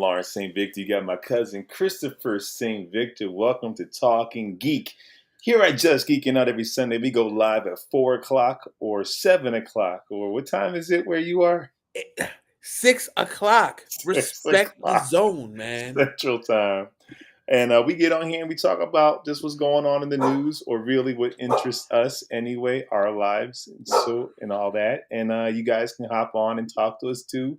Lawrence St. Victor. You got my cousin Christopher St. Victor. Welcome to Talking Geek. Here at Just Geeking Out every Sunday, we go live at 4 o'clock or 7 o'clock. Or what time is it where you are? 6 o'clock. 6 Respect the o'clock zone, man. Central Time. And we get on here and we talk about just what's going on in the news, or really what interests us anyway, our lives, and all that. And you guys can hop on and talk to us too.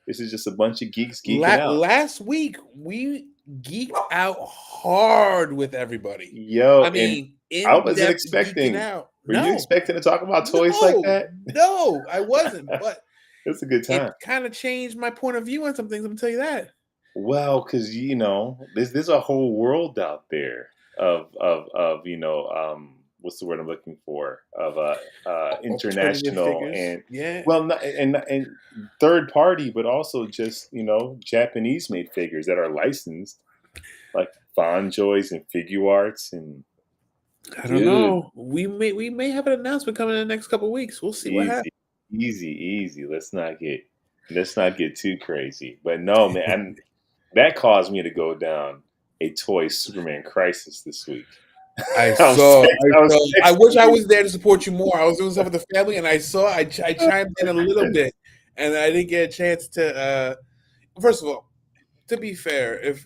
This is just a bunch of geeks geeking out. Last week we geeked out hard with everybody. Yo, I mean, I wasn't expecting. Were you expecting to talk about toys like that? No, I wasn't. But it's a good time. It kind of changed my point of view on some things. I'm gonna tell you that. Well, because there's a whole world out there of what's the word I'm looking for, of international and and third party, but also just Japanese made figures that are licensed, like Bonjoys and Figure Arts, and I don't know. We may have an announcement coming in the next couple of weeks. We'll see what happens. Easy. Let's not get too crazy. But no, man. That caused me to go down a toy Superman crisis this week. I wish I was there to support you more. I was doing stuff with the family, and I chimed in a little bit, and I didn't get a chance to. First of all, to be fair, if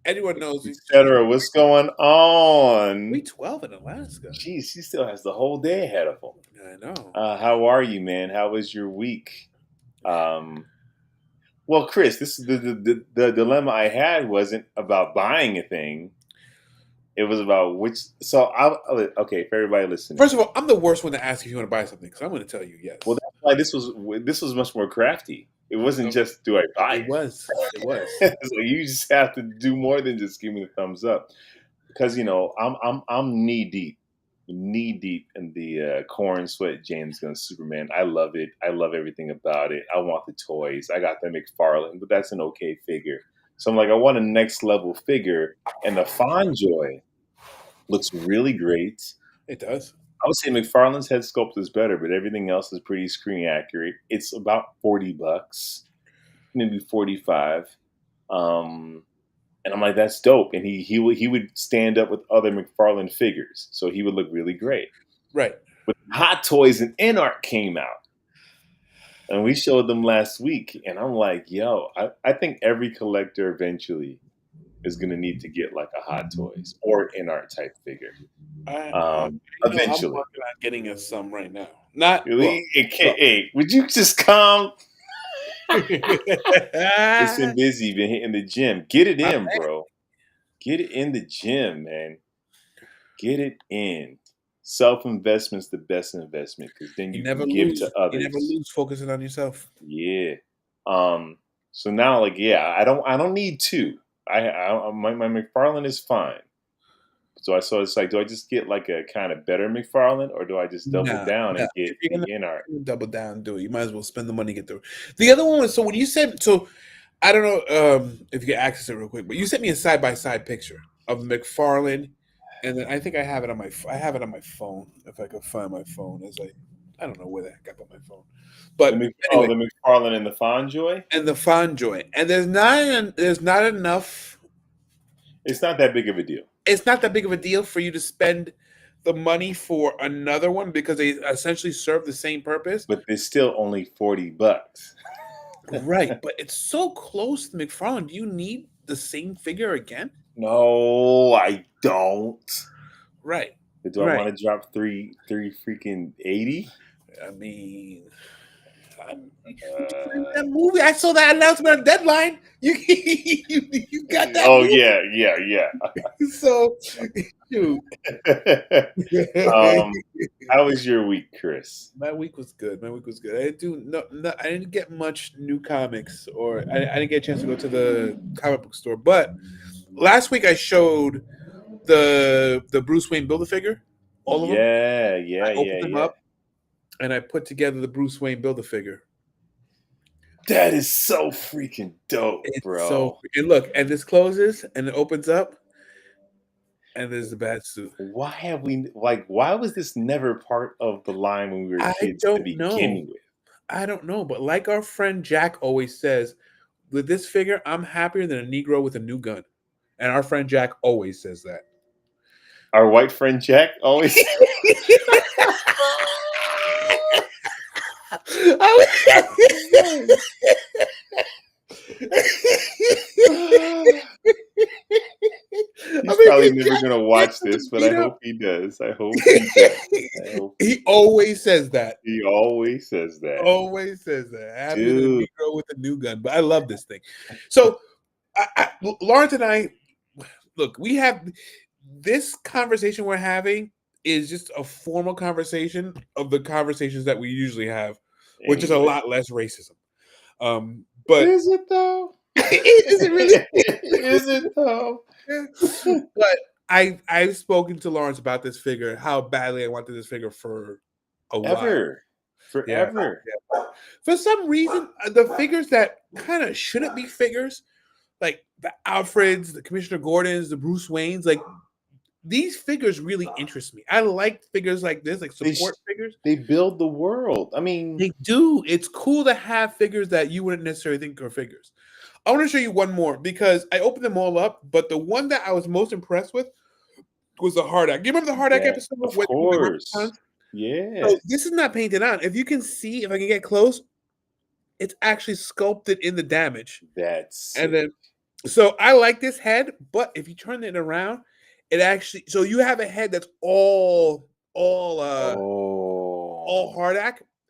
anyone knows, etc., what's going on? We 12 in Alaska. Jeez, she still has the whole day ahead of her. I know. How are you, man? How was your week? Well, Chris, this is the dilemma I had wasn't about buying a thing. It was about which. So, okay, for everybody listening. First of all, I'm the worst one to ask if you want to buy something, because I'm going to tell you yes. Well, that's why this was much more crafty. It wasn't just do I buy it. It was. So you just have to do more than just give me the thumbs up, because I'm knee deep in the corn sweat James Gunn Superman. I love it. I love everything about it. I want the toys. I got the McFarlane, but that's an okay figure. So I'm like, I want a next level figure, and the Fonjoy looks really great. It does. I would say McFarlane's head sculpt is better, but everything else is pretty screen accurate. It's about $40, maybe 45. And I'm like, that's dope. And he would stand up with other McFarlane figures, so he would look really great. Right. But Hot Toys and InArt came out, and we showed them last week. And I'm like, yo, I think every collector eventually is going to need to get like a Hot Toys or InArt type figure. Eventually. I'm working on getting us some right now. Not really. Hey, would you just come? It's been busy, been hitting the gym. Get it in, bro. Get it in the gym, man. Get it in. Self-investment's the best investment, because then you can give to others. You never lose focusing on yourself. Yeah. So now, I don't need two. My McFarlane is fine. So it's like, do I just get like a kind of better McFarlane, or do I just double down and get the InArt? Double down and do it. You might as well spend the money to get through. The other one was, so when you said, so I don't know if you can access it real quick, but you sent me a side-by-side picture of the McFarlane, and then I think I have it on my phone, if I could find my phone. I don't know where the heck I put my phone. But the McFarlane and the Fonjoy? And the Fonjoy. And there's not enough. It's not that big of a deal. It's not that big of a deal for you to spend the money for another one, because they essentially serve the same purpose. But it's still only $40. Right. But it's so close to McFarlane. Do you need the same figure again? No, I don't. Right. But do I want to drop three freaking 80? I mean, that movie. I saw that announcement on Deadline. You got that? Oh, movie? Yeah. So, shoot. How was your week, Chris? My week was good. I didn't get much new comics, or I didn't get a chance to go to the comic book store. But last week I showed the Bruce Wayne Build-A-Figure. All of them. I opened them up, and I put together the Bruce Wayne Build-A-Figure. That is so freaking dope, bro. And look, and this closes and it opens up, and there's the bat suit. Why was this never part of the line when we were kids to begin with? I don't know, but like our friend Jack always says, with this figure, I'm happier than a Negro with a new gun. And our friend Jack always says that. Our white friend Jack always. He's probably never gonna watch this, but I hope he does. I hope he does. I hope He always says that. he always says that. Always says that. Happier than a Dude. Negro with a new gun. But I love this thing. So, Lawrence and I, look, we have this conversation we're having is just a formal conversation of the conversations that we usually have, which is a lot less racism. But is it though? Is it really? Is it though? But I've spoken to Lawrence about this figure, how badly I wanted this figure for a while. Forever. Yeah. For some reason, the figures that kind of shouldn't be figures, like the Alfreds, the Commissioner Gordons, the Bruce Waynes, like these figures really interest me. I like figures like this, like support figures. They build the world. I mean, they do. It's cool to have figures that you wouldn't necessarily think are figures. I want to show you one more because I opened them all up, but the one that I was most impressed with was the Hardak. Do you remember the Hardak episode? Of course. Yeah. So this is not painted on. If you can see, if I can get close, it's actually sculpted in the damage. That's and then so I like this head, but if you turn it around, it actually so you have a head that's all Hardak,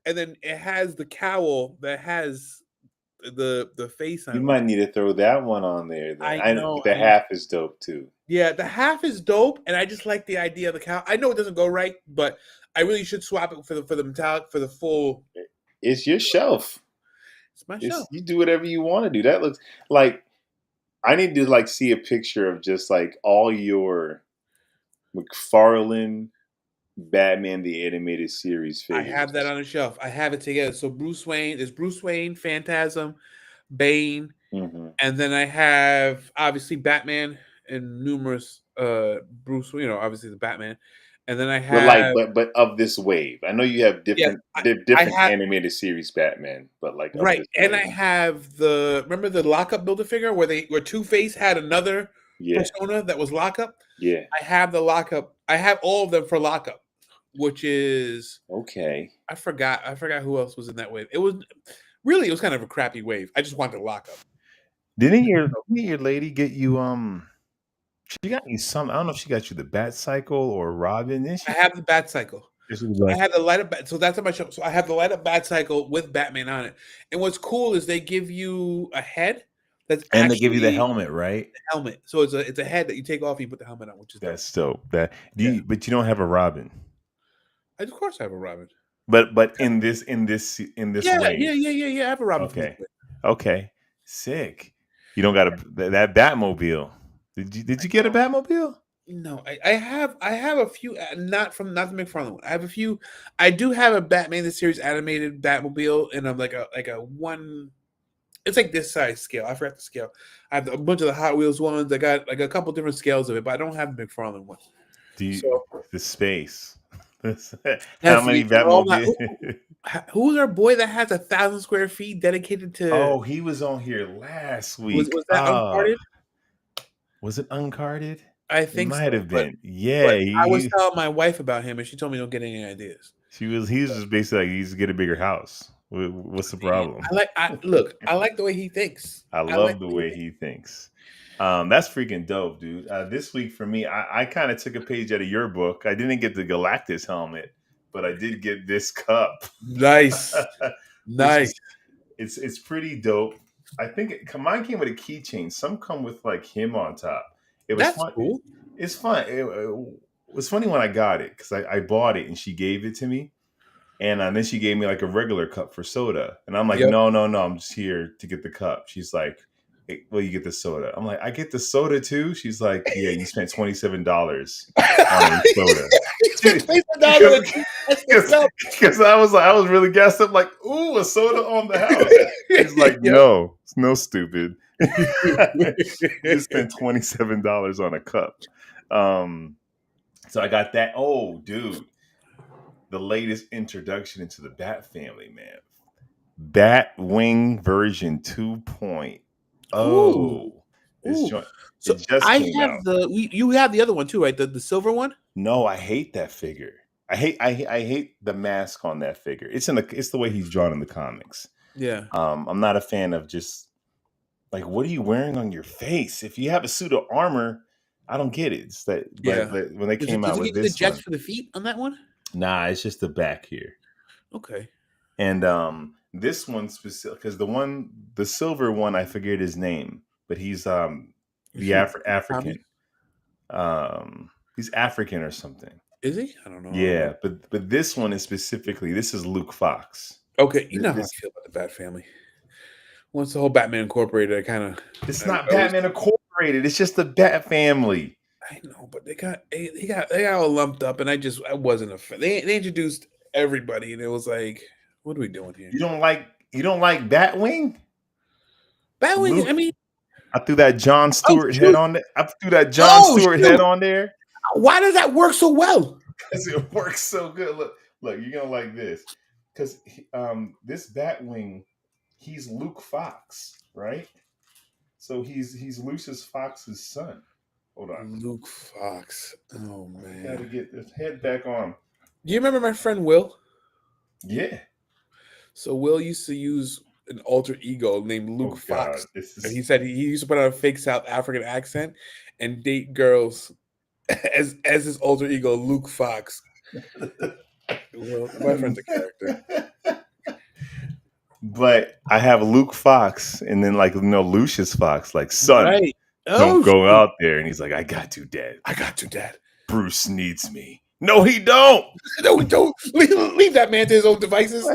and then it has the cowl that has the face on it. You might need to throw that one on there. Then. I know. The half is dope too. Yeah, the half is dope, and I just like the idea of the cowl. I know it doesn't go right, but I really should swap it for the metallic for the full. It's your shelf. It's my shelf. You do whatever you want to do. That looks like I need to like see a picture of just like all your McFarlane Batman the Animated Series figures. I have that on the shelf. I have it together. So Bruce Wayne, Phantasm, Bane, and then I have obviously Batman and numerous Bruce. Obviously the Batman, and then I have but of this wave. I know you have different animated series Batman, but like right. And I have remember the Lockup Build-A-Figure where Two-Face had another persona that was Lockup. Yeah, I have the Lockup. I have all of them for Lockup, which is okay. I forgot who else was in that wave. It was kind of a crappy wave. I just wanted to Lockup. Didn't your lady get you she got you some, I don't know if she got you the Bat Cycle or Robin. I have the Bat Cycle. So I have the light up so that's on my show. So I have the light up Bat Cycle with Batman on it. And what's cool is they give you a head and they give you the helmet, right? The helmet. So it's a head that you take off and you put the helmet on, which is that's dope. But you don't have a Robin. Of course I have a Robin. But in this way. Yeah. I have a Robin. Okay. Sick. You don't got that Batmobile. Did you get a Batmobile? No, I have a few, not the McFarlane one. I have a few. I do have a Batman the Series animated Batmobile, and I'm like a one. It's like this size scale. I forgot the scale. I have a bunch of the Hot Wheels ones. I got like a couple different scales of it, but I don't have the McFarlane one. The space? How many Batmobiles? Who's our boy that has 1,000 square feet dedicated to? Oh, he was on here last week. Was that Uncarded? Was it Uncarded? I think it might have been. Yeah, I was telling my wife about him, and she told me don't get any ideas. He was just basically like, he needs to get a bigger house. What's the problem? I like the way he thinks. I love the way he thinks. That's freaking dope, dude. This week for me, I kind of took a page out of your book. I didn't get the Galactus helmet, but I did get this cup. Nice. Nice. It's pretty dope. I think mine came with a keychain. Some come with like him on top. It was fun. Cool. It's fun. It was funny when I got it because I bought it and she gave it to me. And then she gave me like a regular cup for soda. And I'm like, no, I'm just here to get the cup. She's like, hey, well, you get the soda. I'm like, I get the soda too? She's like, yeah, you spent $27 on soda. Because I was really gassed up like, ooh, a soda on the house. She's like, no, stupid. You spent $27 on a cup. So I got that. Oh, dude. The latest introduction into the Bat family, man. Batwing version 2.0. Oh, this Ooh. joint, So it just I came have out. you have the other one too, right? The silver one? No, I hate that figure. I hate the mask on that figure. It's the way he's drawn in the comics. Yeah. I'm not a fan of just like, what are you wearing on your face? If you have a suit of armor, I don't get it. It's that, Yeah. but when they Does it came out give with you the this jets one, for the feet on that one? nah, it's just the back here. Okay. And this one specific because the silver one, I forget his name, but he's Is the he Tommy? African. He's African or something. Is he? I don't know. Yeah, but this one is specifically, this is Luke Fox. Okay, you know how I This feel about the Bat Family. Once the whole Batman Incorporated, I kind of it's not Batman Incorporated. It's just the Bat Family. I know, but they got all lumped up, and I wasn't a fan. They introduced everybody, and it was like, what are we doing here? You don't like Batwing? Batwing. I Luke, mean, I threw that John oh Stewart head shoot, on there. I threw that John oh Stewart head shoot! on there Why does that work so well? because it works so good. Look, you're gonna like this because this Batwing, he's Luke Fox, right? So he's Lucius Fox's son. Hold on, Luke Fox. Oh I gotta man, get this head back on. do you remember my friend Will? Yeah. So Will used to use an alter ego named Luke Oh God, Fox, this and is. he said he used to put on a fake South African accent and date girls as his alter ego, Luke Fox. Well, my friend's a character. But I have Luke Fox, and then Lucius Fox, like, son, Right. don't Oh, go shoot. out there. And he's like, I got to, Dad. I got to, Dad. Bruce needs me. No, he don't. No, don't leave that man to his own devices.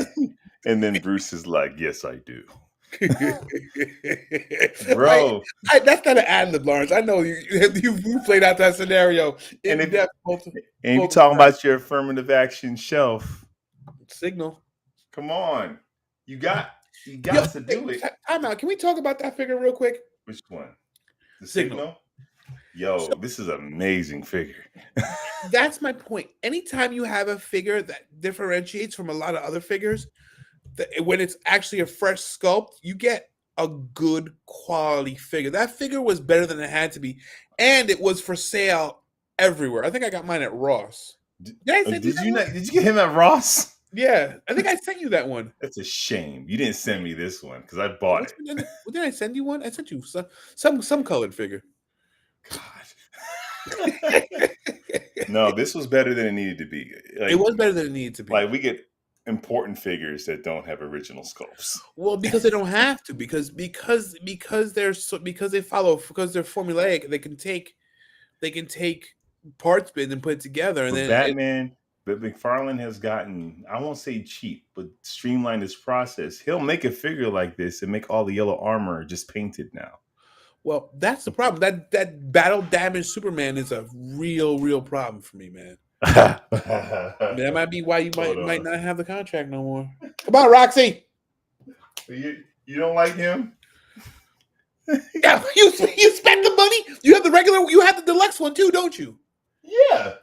And then Bruce is like, yes, I do. Bro, Bro. that's not an ad lib, Lawrence. I know you played out that scenario And in depth. if you're talking about your affirmative action shelf, Signal. come on. You got to do it. Time out. Can we talk about that figure real quick? Which one? The Signal. Signal? Yo, this is an amazing figure. That's my point. Anytime you have a figure that differentiates from a lot of other figures, when it's actually a fresh sculpt, you get a good quality figure. That figure was better than it had to be, and it was for sale everywhere. I think I got mine at Ross. Did you get him at Ross? Yeah, I think I sent you that one. That's a shame. You didn't send me this one because I bought it. Did I send you one? I sent you some colored figure. God. No, this was better than it needed to be. It was better than it needed to be. Like, we get important figures that don't have original sculpts. Well, because they don't have to, because they're formulaic. They can take parts bins and put it together, and then Batman. But McFarlane has gotten, I won't say cheap, but streamlined his process. He'll make a figure like this and make all the yellow armor just painted now. Well, that's the problem. That battle damaged Superman is a real problem for me, man. That might be why you might not have the contract no more. Come on, Roxy. You don't like him? Yeah, you spend the money. You have the regular. You have the deluxe one too, don't you? Yeah.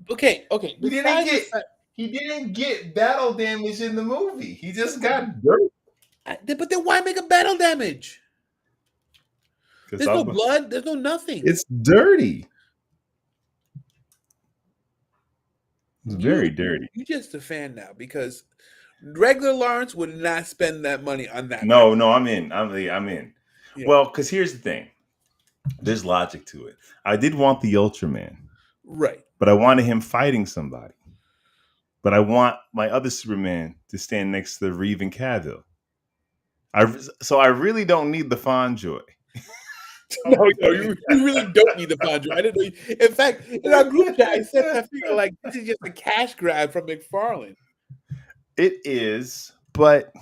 Okay. He didn't get battle damage in the movie. He just got dirt. But then why make a battle damage? There's no blood. There's no nothing. It's dirty. It's very dirty. You're just a fan now because regular Lawrence would not spend that money on that. No, I'm in. I'm in. Yeah. Well, because here's the thing. There's logic to it. I did want the Ultraman. Right. But I wanted him fighting somebody. But I want my other Superman to stand next to Reeve and Cavill. So I really don't need the Fonjoy. No, you really don't need the Fonjoy. I didn't know. In fact, in our group chat, I said I figure like this is just a cash grab from McFarlane. It is, but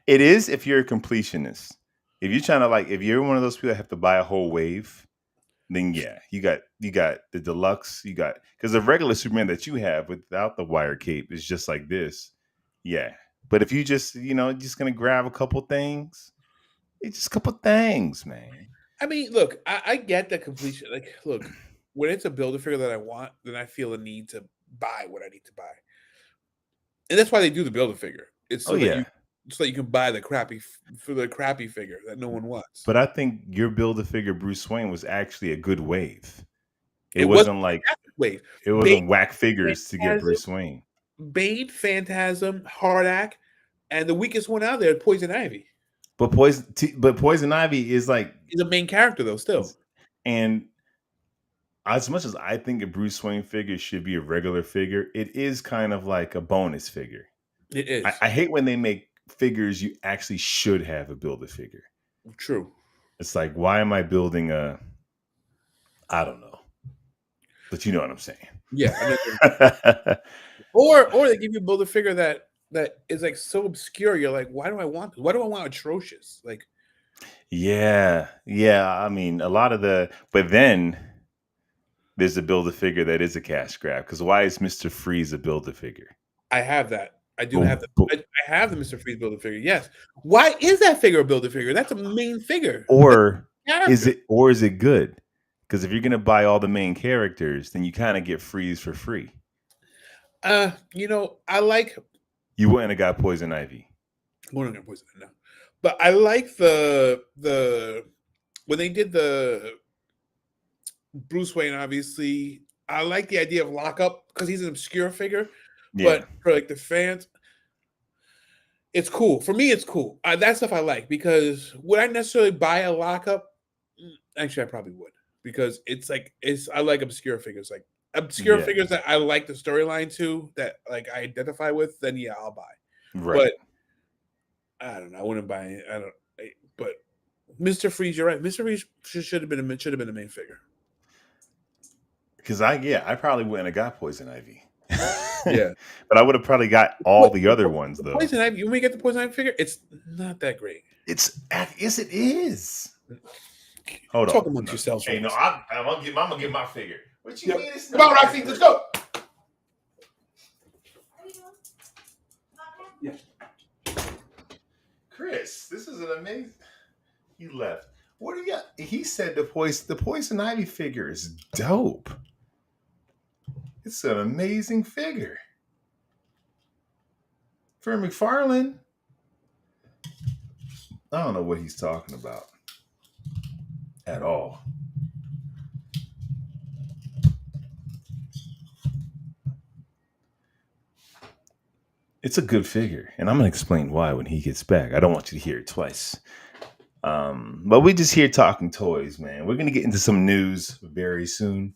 it is if you're a completionist. If you're trying to if you're one of those people that have to buy a whole wave, then yeah, you got the deluxe, because the regular Superman that you have without the wire cape is just like this. Yeah. But if you just, just going to grab a couple things, it's just a couple things, man. I mean, look, I get the completion. Like, look, when it's a builder figure that I want, then I feel a need to buy what I need to buy. And that's why they do the Build-A-Figure. It's Oh yeah, so that you can buy the crappy figure that no one wants. but I think your Build-A-Figure Bruce Wayne was actually a good wave. It It was wasn't like wave. it Bane, wasn't whack figures to get Phantasm, Bruce Wayne. Phantasm, Hardak, and the weakest one out there, Poison Ivy. But Poison Ivy is like He's a main character though, still. And as much as I think a Bruce Wayne figure should be a regular figure, it is kind of like a bonus figure. It is. I hate when they make figures you actually should have a Build-A-Figure. True. It's like, why am I building a? I don't know, but you know what I'm saying. Yeah. or they give you a Build-A-Figure that is like so obscure. You're like, why do I want this? Why do I want atrocious? Like, yeah. I mean, a lot of but then there's a Build-A-Figure that is a cash grab. Because why is Mr. Freeze a Build-A-Figure? I have that. I do have that. I have the Mr. Freeze Build-A-Figure. Yes. Why is that figure a Build-A-Figure? That's a main figure. Or is it good? Because if you're gonna buy all the main characters, then you kind of get Freeze for free. I like. You wouldn't have got Poison Ivy. We're not gonna Poison Ivy now, but I like the when they did the Bruce Wayne. Obviously, I like the idea of Lockup because he's an obscure figure. Yeah. But for like the fans, it's cool. For me, it's cool. That stuff I like because would I necessarily buy a Lockup? Actually, I probably would because I like obscure figures, like obscure figures that I like the storyline to that like I identify with. Then yeah, I'll buy. Right. But I don't know. I wouldn't buy it. But Mr. Freeze, you're right. Mr. Freeze should have been the main figure. Because I probably wouldn't have got Poison Ivy. Yeah, but I would have probably got all the other ones though. Poison Ivy. You may get the Poison Ivy figure. It's not that great. Yes, it is. Hold on. Talk amongst yourselves. Hey, no, I'm gonna get my figure. What you mean? Come on, Roxy, let's go. Yeah. Chris, this is an amazing. He left. What do you got? He said the Poison Ivy figure is dope. It's an amazing figure. For McFarlane, I don't know what he's talking about at all. It's a good figure, and I'm going to explain why when he gets back. I don't want you to hear it twice. But we just here talking toys, man. We're going to get into some news very soon.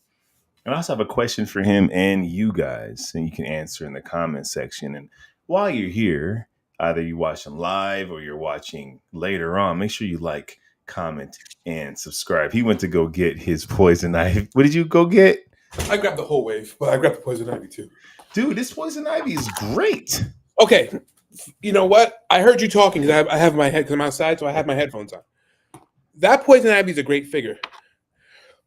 And I also have a question for him and you guys, and you can answer in the comment section. And while you're here, either you're watching live or you're watching later on, make sure you like, comment, and subscribe. He went to go get his Poison Ivy. What did you go get? I grabbed the whole wave, but I grabbed the Poison Ivy too. Dude, this Poison Ivy is great. Okay. You know what? I heard you talking because I have my head, because I'm outside, so I have my headphones on. That Poison Ivy is a great figure.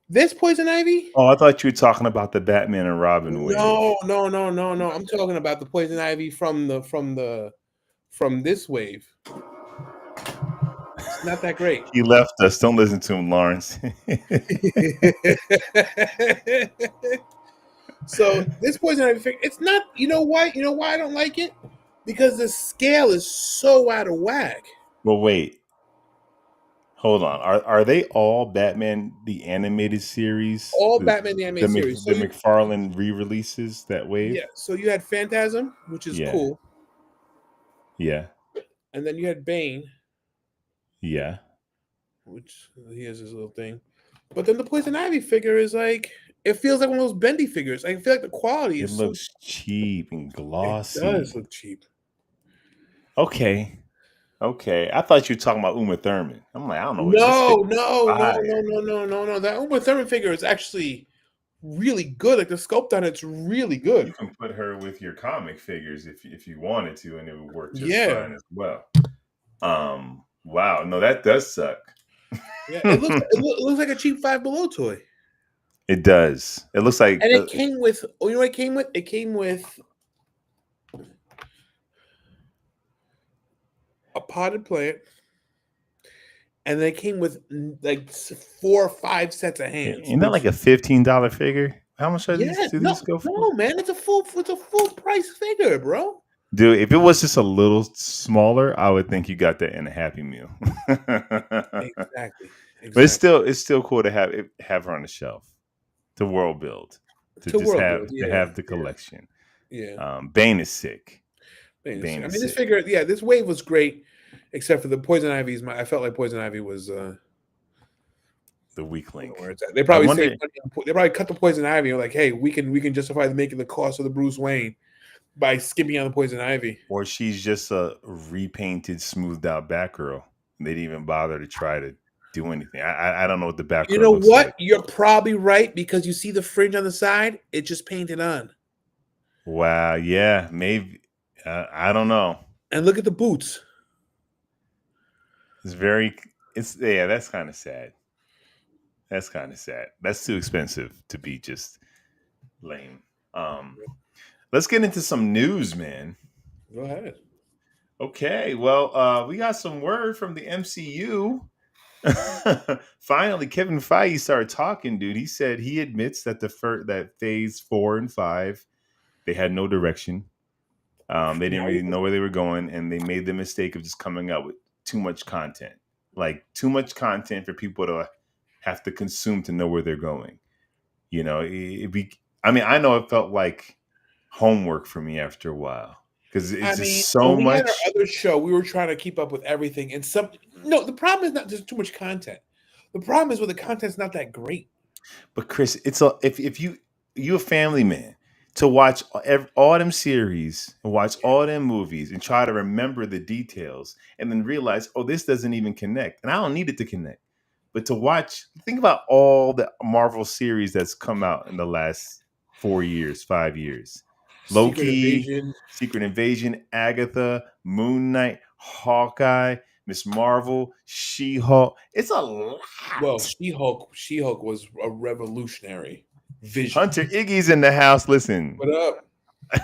This Poison Ivy? Oh, I thought you were talking about the Batman and Robin wave. No. I'm talking about the Poison Ivy from this wave. It's not that great. He left us. Don't listen to him, Lawrence. So this Poison Ivy figure, it's not. You know why? You know why I don't like it? Because the scale is so out of whack. Well, wait. Hold on. Are they all Batman the Animated Series? All Batman the Animated Series. The McFarlane re-releases that wave? Yeah. So you had Phantasm, which is cool. Yeah. And then you had Bane. Yeah. Which he has his little thing. But then the Poison Ivy figure is like, it feels like one of those bendy figures. I feel like the quality is looks cheap and glossy. It does look cheap. Okay. I thought you were talking about Uma Thurman. I'm like, I don't know. No. That Uma Thurman figure is actually really good. Like the sculpt on it's really good. You can put her with your comic figures if you wanted to, and it would work just fine as well. Wow. No, that does suck. Yeah, it looks like a cheap Five Below toy. It does. It looks like, and it came with. Oh, you know what it came with? It came with a potted plant, and they came with like 4 or 5 sets of hands. Isn't that like a $15 figure? How much are these go for? No, man, it's a full price figure, bro. Dude, if it was just a little smaller, I would think you got that in a Happy Meal. Exactly. But it's still cool to have her on the shelf, to world build, to To just world have build, to yeah, have the yeah, collection. yeah. Bane is sick. I Bane is mean, this sick. figure, yeah, this wave was great, except for the Poison Ivy's. I felt like Poison Ivy was. The weak I don't know link. where it's at. They I probably wonder, saved money. They probably cut the Poison Ivy. Like, hey, we can justify making the cost of the Bruce Wayne by skipping on the Poison Ivy. or she's just a repainted, smoothed out Batgirl. They didn't even bother to try to do anything. I don't know what the You Batgirl know looks what? like. You're probably right because you see the fringe on the side. It's just painted on. Wow. Yeah. Maybe. I don't know. And look at the boots. It's very. It's yeah. That's kind of sad. That's kind of sad. That's too expensive to be just lame. Um, let's get into some news, man. Go ahead. Okay, well, we got some word from the MCU. Finally, Kevin Feige started talking, dude. He said he admits that that Phase 4 and 5 they had no direction. They didn't really know where they were going, and they made the mistake of just coming out with too much content, like too much content for people to have to consume to know where they're going. You know, I mean, I know it felt like homework for me after a while because it's I just mean, so when we had our much. other show, we were trying to keep up with everything. And no, the problem is not just too much content. The problem is when the content's not that great. But Chris, if you a family man to watch all them series and watch all them movies and try to remember the details and then realize, oh, this doesn't even connect, and I don't need it to connect. But to watch, think about all the Marvel series that's come out in the last 4 years, 5 years. Secret Loki, Invasion. Secret Invasion, Agatha, Moon Knight, Hawkeye, Miss Marvel, She-Hulk. It's a lot. Well, She-Hulk was a revolutionary vision. Hunter Iggy's in the house. Listen, What up?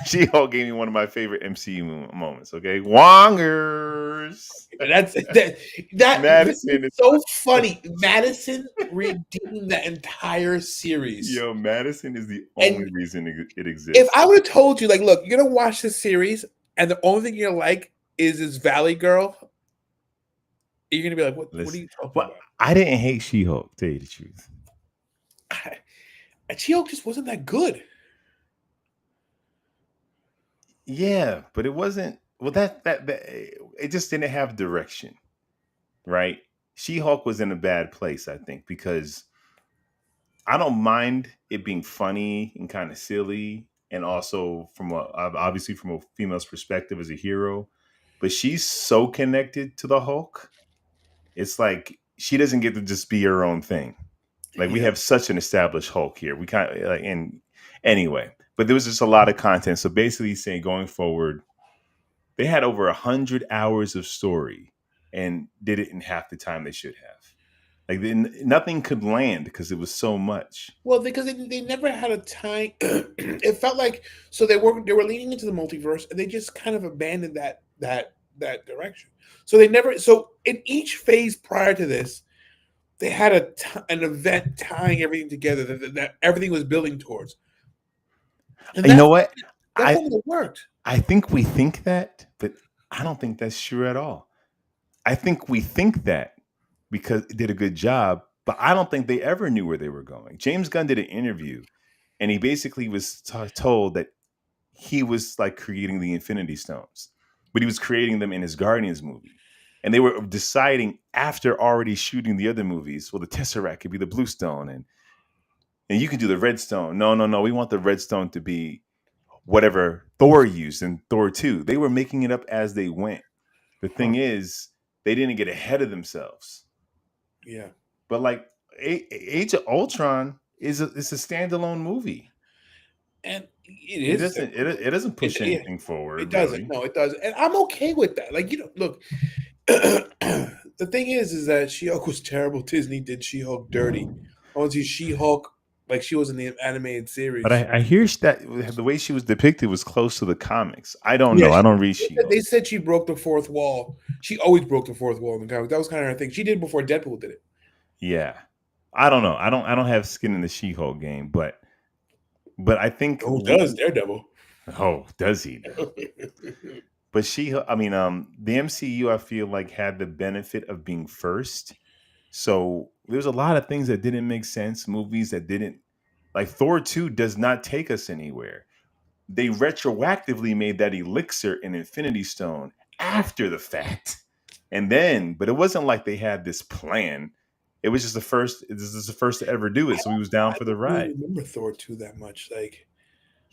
She-Hulk gave me one of my favorite MCU moments. Okay, Wongers. That's that Madison is so funny. Madison redeemed that entire series. yo. Madison is the only And reason it if exists. I would have told you, like, look, you're gonna watch this series, and the only thing you're like is this Valley Girl, you're gonna be like, what are Listen, you talking well, about? I didn't hate She-Hulk. Tell you the truth. And She-Hulk just wasn't that good. Yeah, but it wasn't. Well, that it just didn't have direction, right? She-Hulk was in a bad place, I think, because I don't mind it being funny and kind of silly, and also obviously from a female's perspective as a hero. But she's so connected to the Hulk. It's like she doesn't get to just be her own thing. Like we Yeah. have such an established Hulk here. We kind of like and anyway, but there was just a lot of content. So basically, saying going forward, they had over 100 hours of story and did it in half the time they should have. Like nothing could land because it was so much. Well, because they never had a time. It felt like so they were leaning into the multiverse, and they just kind of abandoned that direction. So they never. So in each phase prior to this, they had an event tying everything together that everything was building towards. And You know what? that's I when it worked. I think we think that, but I don't think that's true at all. I think we think that because it did a good job, but I don't think they ever knew where they were going. James Gunn did an interview, and he basically was told that he was like creating the Infinity Stones, but he was creating them in his Guardians movie. And they were deciding after already shooting the other movies, well, the Tesseract could be the blue stone, and you can do the red stone. No, no, no. We want the red stone to be whatever Thor used in Thor 2. They were making it up as they went. The thing is, they didn't get ahead of themselves. Yeah. But like Age of Ultron is it's a standalone movie. And it doesn't push anything forward. It doesn't. Really. No, it doesn't. And I'm okay with that. Like, look, the thing is that She-Hulk was terrible. Disney did She-Hulk dirty. I want to see She-Hulk like she was in the animated series. But I hear that the way she was depicted was close to the comics. I don't know. I don't read She-Hulk. They said she broke the fourth wall. She always broke the fourth wall in the comics. That was kind of her thing. She did before Deadpool did it. Yeah. I don't know. I don't have skin in the She-Hulk game, but I think Who does Daredevil? Oh, does he now? But the MCU, I feel like, had the benefit of being first. So there's a lot of things that didn't make sense, movies that didn't, like Thor 2 does not take us anywhere. They retroactively made that elixir and Infinity Stone after the fact. But it wasn't like they had this plan. It was just the first, this is the first to ever do it. So he was down I for the don't really ride. remember Thor 2 that much. Like,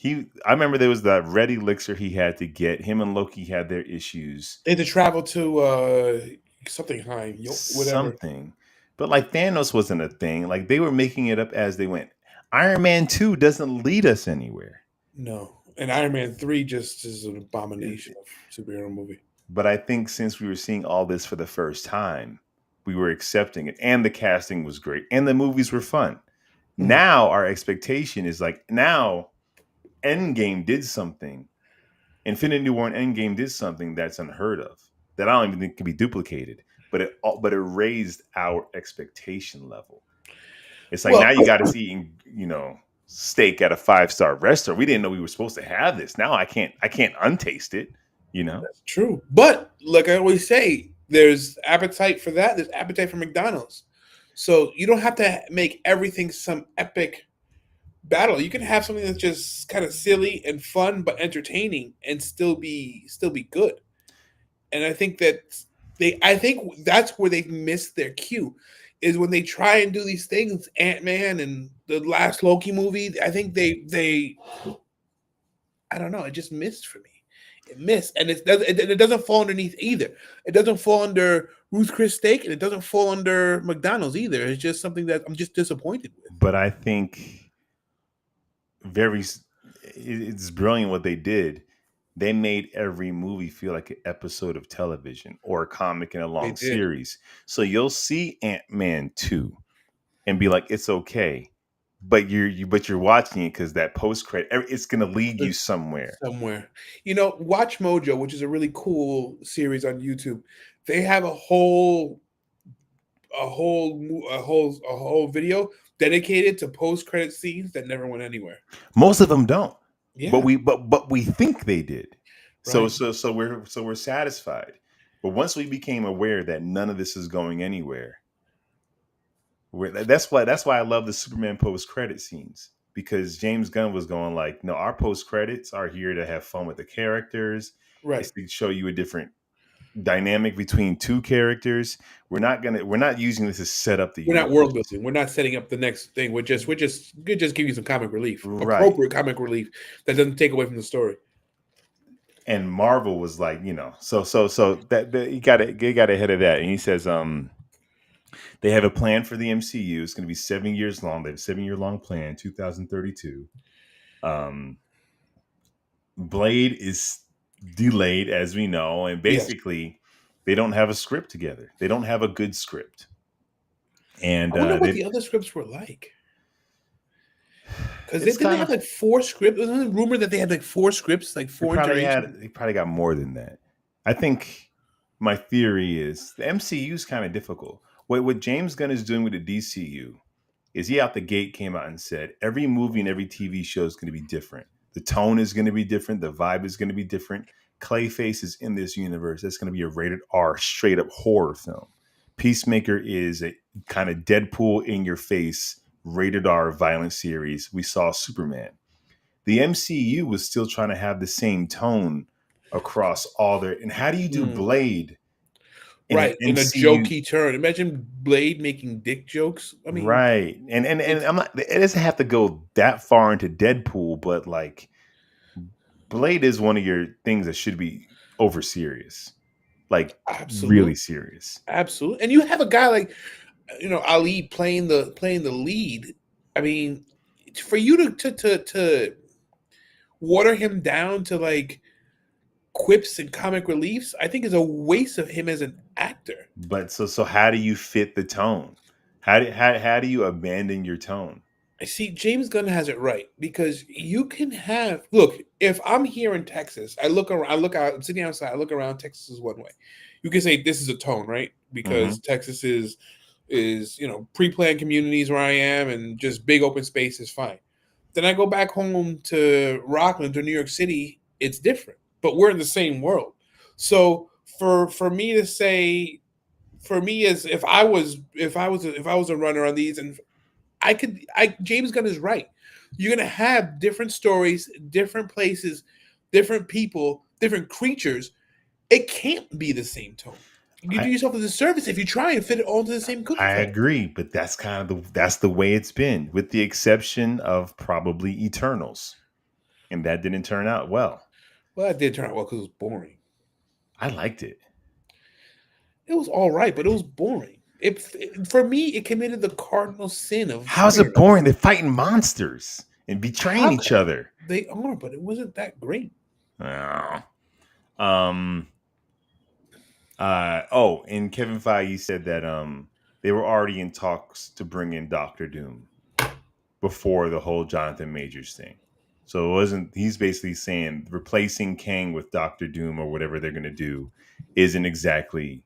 I remember there was that red elixir he had to get. Him and Loki had their issues. they had to travel to something high, whatever. Something. But like Thanos wasn't a thing. Like they were making it up as they went. Iron Man 2 doesn't lead us anywhere. No. And Iron Man 3 just is an abomination of superhero movie. But I think since we were seeing all this for the first time, we were accepting it. And the casting was great. And the movies were fun. Mhm. Now our expectation is like, now Endgame did something. Infinity War and Endgame did something that's unheard of. That I don't even think can be duplicated. But it raised our expectation level. It's like now you got us eating, steak at a 5-star restaurant. We didn't know we were supposed to have this. Now I can't untaste it. That's true. But like I always say, there's appetite for that. There's appetite for McDonald's. So you don't have to make everything some epic battle. You can have something that's just kind of silly and fun but entertaining and still be good. And I think that's where they missed their cue, is when they try and do these things. Ant-Man and the last Loki movie, I think they I don't know, it just missed for me. It missed, and it doesn't fall underneath either. It doesn't fall under Ruth Chris Steak, and it doesn't fall under McDonald's either. It's just something that I'm just disappointed with. But I think it's brilliant what they did. They made every movie feel like an episode of television or a comic in a long series. So you'll see Ant-Man 2 and be like, it's okay. But you're watching it because that post credit, it's going to lead you somewhere. Watch Mojo, which is a really cool series on YouTube. They have a whole video dedicated to post credit scenes that never went anywhere. Most of them don't. Yeah. But we think they did. Right. So we're satisfied. But once we became aware that none of this is going anywhere, that's why I love the Superman post credit scenes, because James Gunn was going like, no, our post credits are here to have fun with the characters. Right. It's to show you a different dynamic between two characters. We're not using this to set up the universe. Not world building. We're not setting up the next thing. We're just give you some comic relief, appropriate comic relief that doesn't take away from the story. And Marvel was like, so that you got ahead of that, and he says, they have a plan for the MCU. It's going to be 7 years long. They have a 7-year long plan, 2032. Blade is delayed, as we know, and basically they don't have a script together. They don't have a good script. And I wonder what the other scripts were like. Because they have like 4 scripts. Wasn't there a rumor that they had like 4 scripts, like 4 iterations? They probably got more than that. I think my theory is the MCU is kind of difficult. What James Gunn is doing with the DCU is he out the gate came out and said every movie and every TV show is going to be different. The tone is going to be different. The vibe is going to be different. Clayface is in this universe. That's going to be a rated R, straight up horror film. Peacemaker is a kind of Deadpool in your face, rated R violent series. We saw Superman. The MCU was still trying to have the same tone across all their. And how do you do Blade? In a jokey turn. Imagine Blade making dick jokes. I mean, right. And I'm not. It doesn't have to go that far into Deadpool, but like, Blade is one of your things that should be over serious, like really serious. Absolutely. And you have a guy like, Ali playing the lead. I mean, for you to water him down to like quips and comic reliefs, I think is a waste of him as an actor. But so how do you fit the tone? How do you abandon your tone? I see James Gunn has it right, because you can look, if I'm here in Texas, I look out, I'm sitting outside, I look around, Texas is one way. You can say this is a tone, right? Because Texas is pre-planned communities where I am, and just big open space is fine. Then I go back home to Rockland or New York City. It's different, but we're in the same world. So for me to say, for me as if I was a runner on these, and I James Gunn is right. You're gonna have different stories, different places, different people, different creatures. It can't be the same tone. You do yourself a disservice if you try and fit it all into the same cookie I cutter. agree, but that's kind of that's the way it's been, with the exception of probably Eternals, and that didn't turn out well. Well, that did turn out well because it was boring. I liked it. It was all right, but it was boring. For me, it committed the cardinal sin of How's it boring? They're fighting monsters and betraying each other. They are, but it wasn't that great. Oh. And Kevin Feige said that they were already in talks to bring in Doctor Doom before the whole Jonathan Majors thing. So it wasn't. He's basically saying replacing Kang with Doctor Doom or whatever they're going to do isn't exactly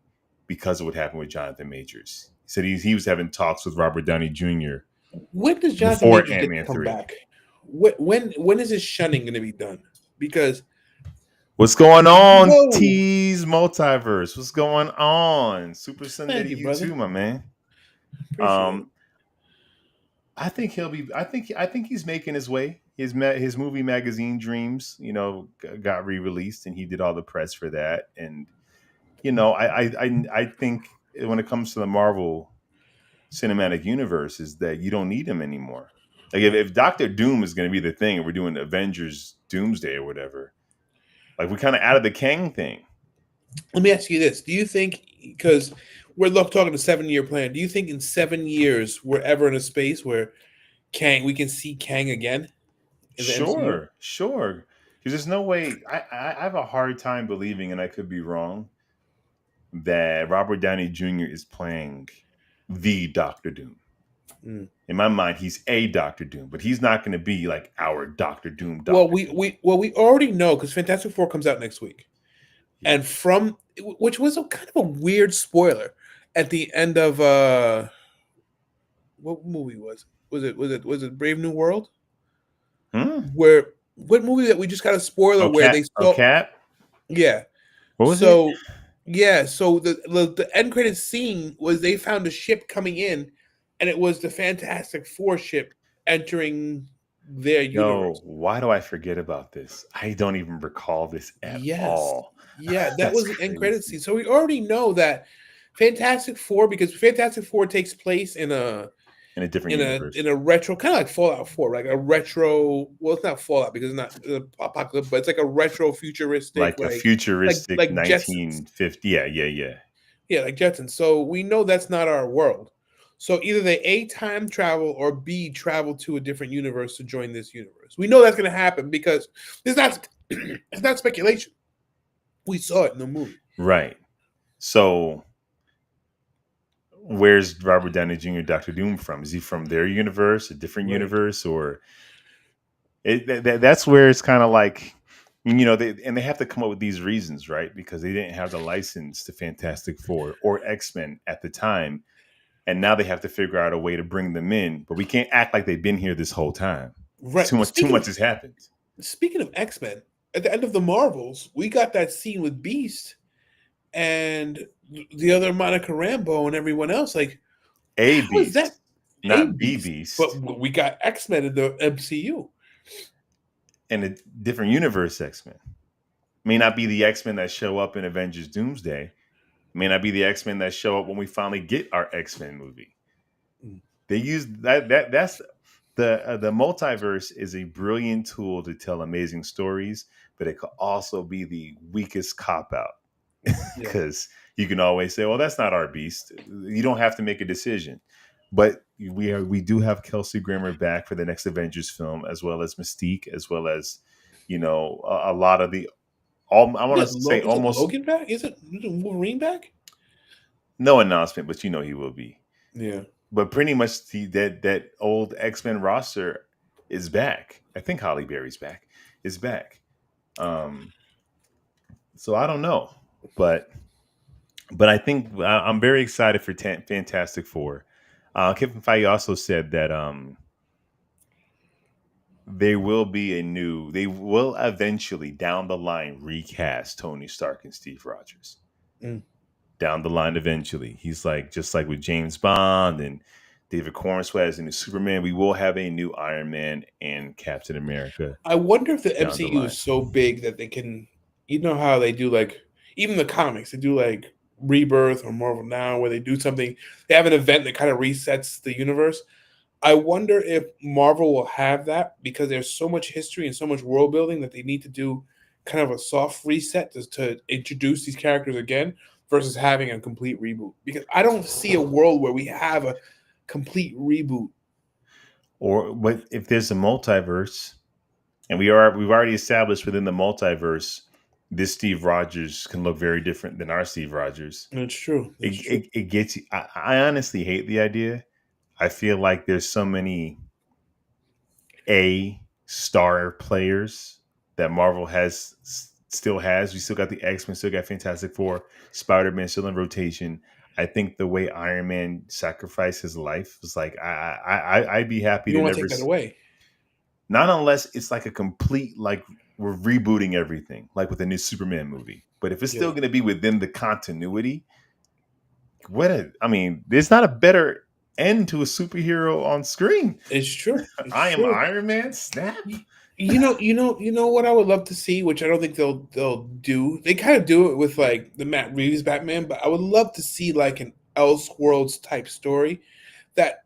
because of what happened with Jonathan Majors. He said he was having talks with Robert Downey Jr. When does Jonathan before Majors get to Ant-Man come 3. back? When is his shunning going to be done? Because what's going on? Whoa. Tease multiverse. What's going on? Super Sunday Thank to you, you brother. too, my man. Appreciate it. I think he'll be. I think he's making his way. His movie magazine Dreams, got re-released, and he did all the press for that. And I think when it comes to the Marvel Cinematic Universe, is that you don't need him anymore. Like if Doctor Doom is going to be the thing, and we're doing Avengers Doomsday or whatever, like we're kind of out of the Kang thing. Let me ask you this: do you think, because we're talking a 7-year plan, do you think in 7 years we're ever in a space where we can see Kang again in the MCU? Sure. Because there's no way. I have a hard time believing, and I could be wrong, that Robert Downey Jr. is playing the Doctor Doom. Mm. In my mind, he's a Doctor Doom, but he's not going to be like our Doctor Doom. Well, we already know because Fantastic Four comes out next week, and which was a kind of a weird spoiler at the end of what movie was it Brave New World? What movie that we just got a spoiler where they saw Cap? Yeah. What was it? Yeah, so the end credit scene was they found a ship coming in, and it was the Fantastic Four ship entering their universe. Why do I forget about this? I don't even recall this at all. Yeah, that was the end credit scene. So we already know that Fantastic Four, because Fantastic Four takes place in a different universe, in a retro, kind of like Fallout 4, like a retro. Well, it's not Fallout because it's not apocalypse, but it's like a retro futuristic, like a futuristic like 1950. Yeah, like Jetsons. So we know that's not our world. So either they A, time travel, or B, travel to a different universe to join this universe. We know that's going to happen because it's not speculation. We saw it in the movie. Right. So where's Robert Downey Jr. Doctor Doom from? Is he from their universe, a different universe, or that's where it's kind of like, they have to come up with these reasons, right? Because they didn't have the license to Fantastic Four or X-Men at the time, and now they have to figure out a way to bring them in, but we can't act like they've been here this whole time. Right. Too much has happened. Speaking of X-Men, at the end of the Marvels, we got that scene with Beast and the other Monica Rambeau and everyone else. Like, Beast, was that not Beast, but we got X-Men in the MCU. And a different universe X-Men. May not be the X-Men that show up in Avengers Doomsday. May not be the X-Men that show up when we finally get our X-Men movie. They use that's the multiverse is a brilliant tool to tell amazing stories, but it could also be the weakest cop out because you can always say, well, that's not our Beast. You don't have to make a decision. But we do have Kelsey Grammer back for the next Avengers film, as well as Mystique, as well as a lot of the. I want to say almost Logan back. Is it Wolverine back? No announcement, but he will be. Yeah. But pretty much that old X-Men roster is back. I think Halle Berry's back. Is back. So I don't know, but I think I'm very excited for Fantastic Four. Kevin Feige also said that They will eventually down the line recast Tony Stark and Steve Rogers. Mm. Down the line, eventually. He's like, just like with James Bond and David Cornsweet as a new Superman, we will have a new Iron Man and Captain America I wonder if the down the MCU line. is so big that they can, you know how they do like even the comics, they do like Rebirth or Marvel Now, where they do something, they have an event that kind of resets the universe. I wonder if Marvel will have that because there's so much history and so much world building that they need to do kind of a soft reset to introduce these characters again versus having a complete reboot. Because I don't see a world where we have a complete reboot. Or but if there's a multiverse, and we've already established within the multiverse, this Steve Rogers can look very different than our Steve Rogers. That's true. It That's true. it gets you. I honestly hate the idea. I feel like there's so many A star players that Marvel still has. We still got the X-Men, still got Fantastic Four, Spider-Man still in rotation. I think the way Iron Man sacrificed his life was like I'd be happy You to don't want to never take that away. not unless it's like a complete like we're rebooting everything like with a new Superman movie. But if it's still Yeah. going to be within the continuity, I mean, there's not a better end to a superhero on screen. It's true. It's I am true. Iron Man. Snap. You know what I would love to see, which I don't think they'll do. They kind of do it with like the Matt Reeves Batman, but I would love to see like an Elseworlds type story that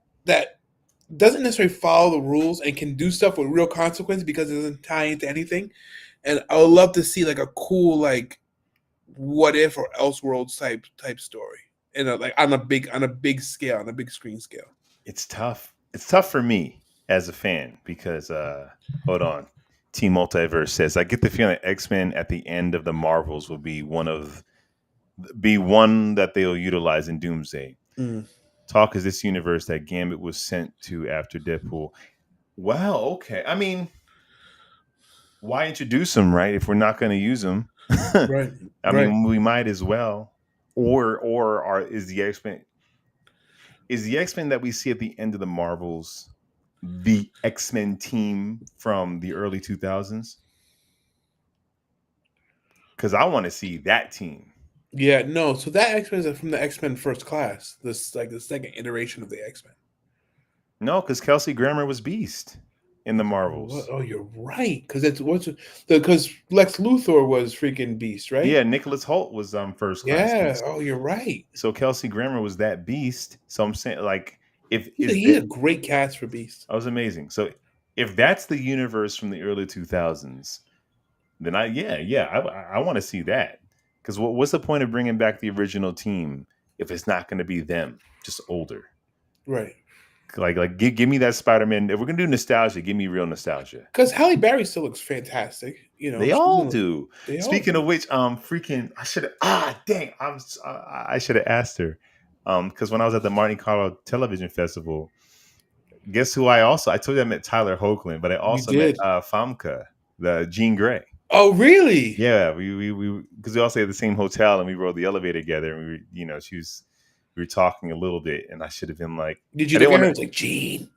doesn't necessarily follow the rules and can do stuff with real consequence because it doesn't tie into anything. And I would love to see like a cool like what if or Elseworlds type story. Like on a big scale, on a big screen scale. It's tough. It's tough for me as a fan because hold on. Team Multiverse says I get the feeling X-Men at the end of the Marvels will be one that they'll utilize in Doomsday. Mm. Talk is this universe that Gambit was sent to after Deadpool. Wow, okay. I mean, why introduce them, right? If we're not going to use them, Right. I Right. mean, we might as well. Is the X-Men that we see at the end of the Marvels the X-Men team from the early 2000s? Because I want to see that team. Yeah, no. So that X-Men is from the X-Men First Class. This like the second iteration of the X-Men. No, because Kelsey Grammer was Beast in the Marvels. Oh, you're right. Because Lex Luthor was freaking Beast, right? Yeah, Nicholas Hoult was First Class Yeah. Beast. Oh, you're right. So Kelsey Grammer was that Beast. So I'm saying, like, He's a great cast for Beast. That was amazing. So if that's the universe from the early 2000s, then I want to see that. Because what's the point of bringing back the original team if it's not going to be them, just older? Right. Like give me that Spider-Man. If we're gonna do nostalgia, give me real nostalgia. Because Halle Berry still looks fantastic. You know, They all do. Speaking of which, freaking, I should have. Dang, I should have asked her. Because when I was at the Monte Carlo Television Festival, guess who I told you I met Tyler Hoechlin, but I also met Famke, the Jean Grey. Oh, really? Yeah, we because we all stayed at the same hotel and we rode the elevator together and we were talking a little bit and I should have been like, did you look at her? I was like, Jean.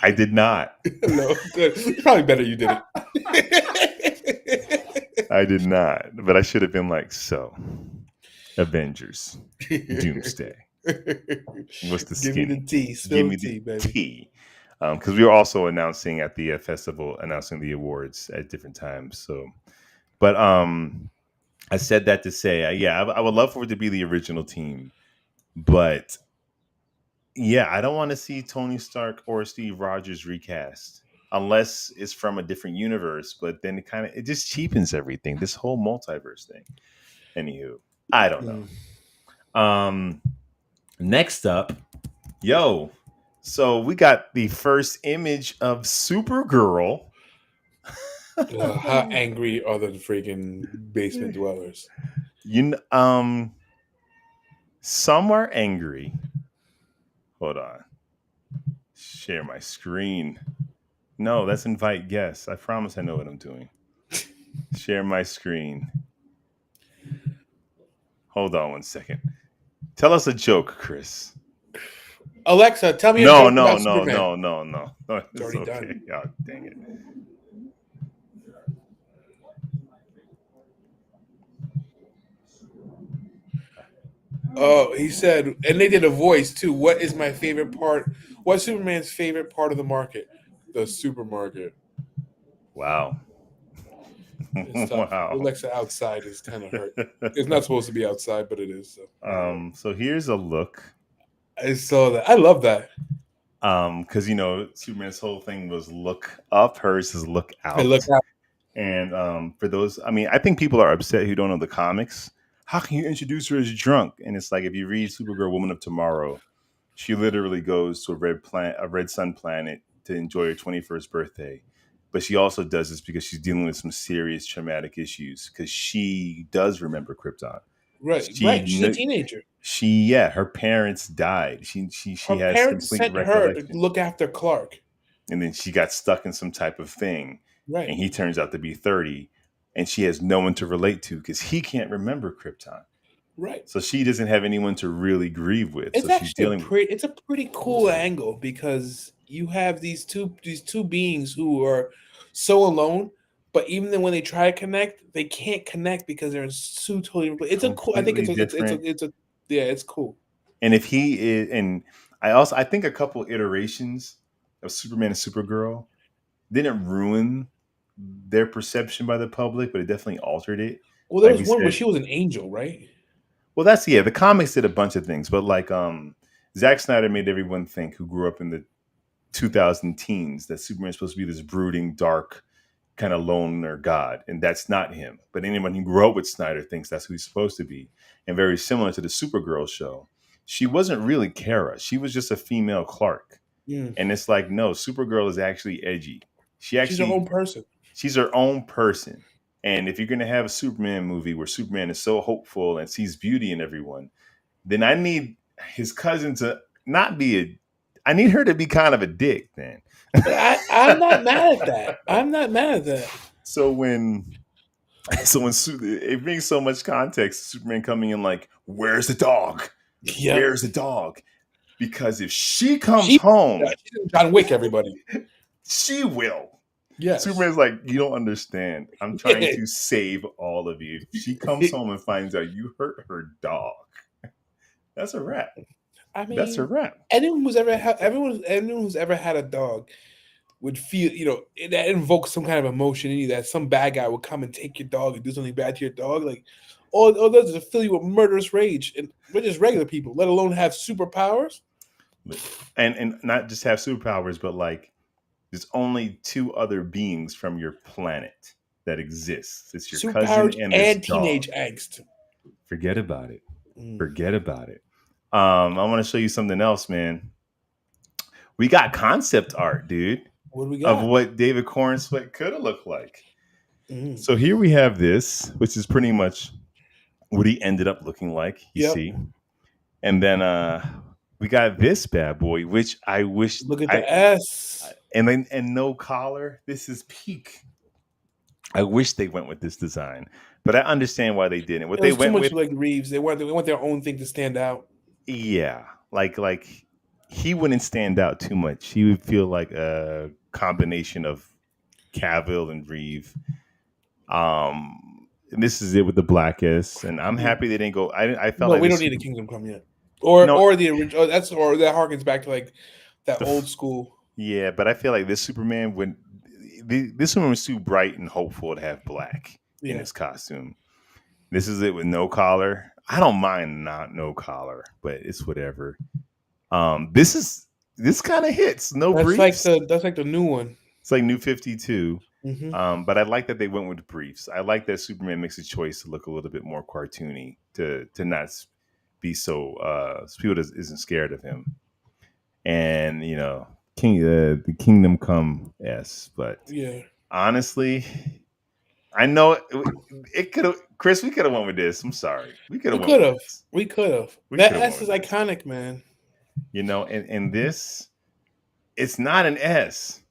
I did not. No, good. It's probably better you didn't. I did not, but I should have been like, so Avengers, Doomsday. What's the skinny? Give me the tea. Spill the tea, baby. Tea. Because we were also announcing at the festival, announcing the awards at different times. So, but I said that to say, I would love for it to be the original team, but yeah, I don't want to see Tony Stark or Steve Rogers recast unless it's from a different universe. But then it just cheapens everything. This whole multiverse thing. Anywho, I don't know. Next up, so we got the first image of Supergirl. How angry are the freaking basement dwellers? Some are angry. Hold on. Share my screen. No, that's invite guests. I promise I know what I'm doing. Share my screen. Hold on one second. Tell us a joke, Chris. Alexa, tell me a No, joke no, about no, Superman. no, no, no. It's It's already okay. done. Oh, dang it. Oh, he said, and they did a voice too. What is my favorite part? What's Superman's favorite part of the market? The supermarket. Wow. It's tough. Wow. Alexa outside is kind of hurt. It's not supposed to be outside, but it is. So, So here's a look. I saw that. I love that. Because Superman's whole thing was look up, hers is look I look out. out. And for those, I mean, I think people are upset who don't know the comics. How can you introduce her as drunk? And it's like if you read Supergirl, Woman of Tomorrow, she literally goes to a red sun planet to enjoy her 21st birthday. But she also does this because she's dealing with some serious traumatic issues because she does remember Krypton. Right, right. She's a teenager. Her parents died. She Her has parents complete sent her to recollection, look after Clark. and then she got stuck in some type of thing, Right. and he turns out to be 30, and she has no one to relate to because he can't remember Krypton. Right. So she doesn't have anyone to really grieve with. It's So she's actually dealing with. it's a pretty cool angle because you have these two beings who are so alone, but even then when they try to connect, they can't connect because they're two totally. It's a cool. I think Completely different. it's a yeah, it's cool. And if he is, and I think a couple iterations of Superman and Supergirl didn't ruin their perception by the public, but it definitely altered it. Well, there Like was we one where said, she was an angel, right? well, that's the comics did a bunch of things, but like Zack Snyder made everyone think who grew up in the 2000 teens that Superman's supposed to be this brooding, dark, kind of loner god, and that's not him. But anyone who grew up with Snyder thinks that's who he's supposed to be. And very similar to the Supergirl show, she wasn't really Kara. She was just a female Clark. Mm. And it's like, no, Supergirl is actually edgy. She's her own person. She's her own person. And if you're going to have a Superman movie where Superman is so hopeful and sees beauty in everyone, then I need his cousin to not be I need her to be kind of a dick then. I'm not mad at that. I'm not mad at that. So when it brings so much context, Superman coming in like, where's the dog? Yep. Where's the dog? Because if she comes home, she's John Wick, everybody. She will. Yes. Superman's like, you don't understand. I'm trying to save all of you. If she comes home and finds out you hurt her dog, that's a wrap. I mean, that's a wrap. Anyone who's ever had a dog would feel, that invokes some kind of emotion in you that some bad guy would come and take your dog and do something bad to your dog. Like, all those is to fill you with murderous rage. And we're just regular people, let alone have superpowers. And not just have superpowers, but like, there's only two other beings from your planet that exists. It's your cousin and teenage dog. angst. Forget about it. Forget about it. I want to show you something else, man. We got concept art, dude. What do we got? Of what David Corenswet could have looked like. So here we have this, which is pretty much what he ended up looking like. You see, and then we got this bad boy, which I wish. Look at the S. And no collar. This is peak. I wish they went with this design, but I understand why they didn't. What they went with, like Reeves. They want their own thing to stand out. Yeah, like he wouldn't stand out too much. He would feel like a combination of Cavill and Reeve. And this is it with the Black S, and I'm happy they didn't go. I felt like we don't need a Kingdom Come yet, or the original. That harkens back to like that old school. Yeah, but I feel like this Superman this one was too bright and hopeful to have black in his costume. This is it with no collar. I don't mind no collar, but it's whatever. This kind of hits. Briefs. That's like the new one. It's like New 52. Mm-hmm. But I like that they went with briefs. I like that Superman makes a choice to look a little bit more cartoony, to not be so people isn't scared of him. And the Kingdom Come S, but honestly, I know it could have. Chris, we could have went with this. I'm sorry, we could have. We could have. That S is iconic, man. And this, it's not an S.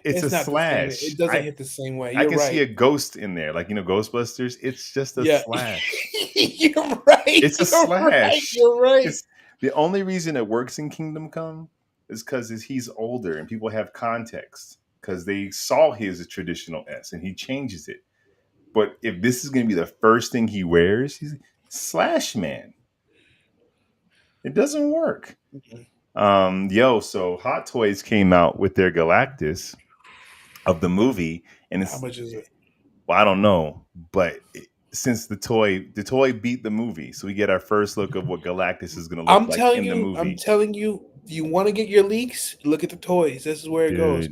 It's a slash. It doesn't hit the same way. I can see a ghost in there, like Ghostbusters. It's just a slash. You're right. It's a slash. You're right. The only reason it works in Kingdom Come is because he's older and people have context because they saw his traditional S and he changes it. But if this is going to be the first thing he wears, he's Slash Man. It doesn't work. So Hot Toys came out with their Galactus of the movie, and How much is it? Well, I don't know, but since the toy beat the movie, so we get our first look of what Galactus is going to look like in the movie. I'm telling you, you want to get your leaks? Look at the toys. This is where it goes.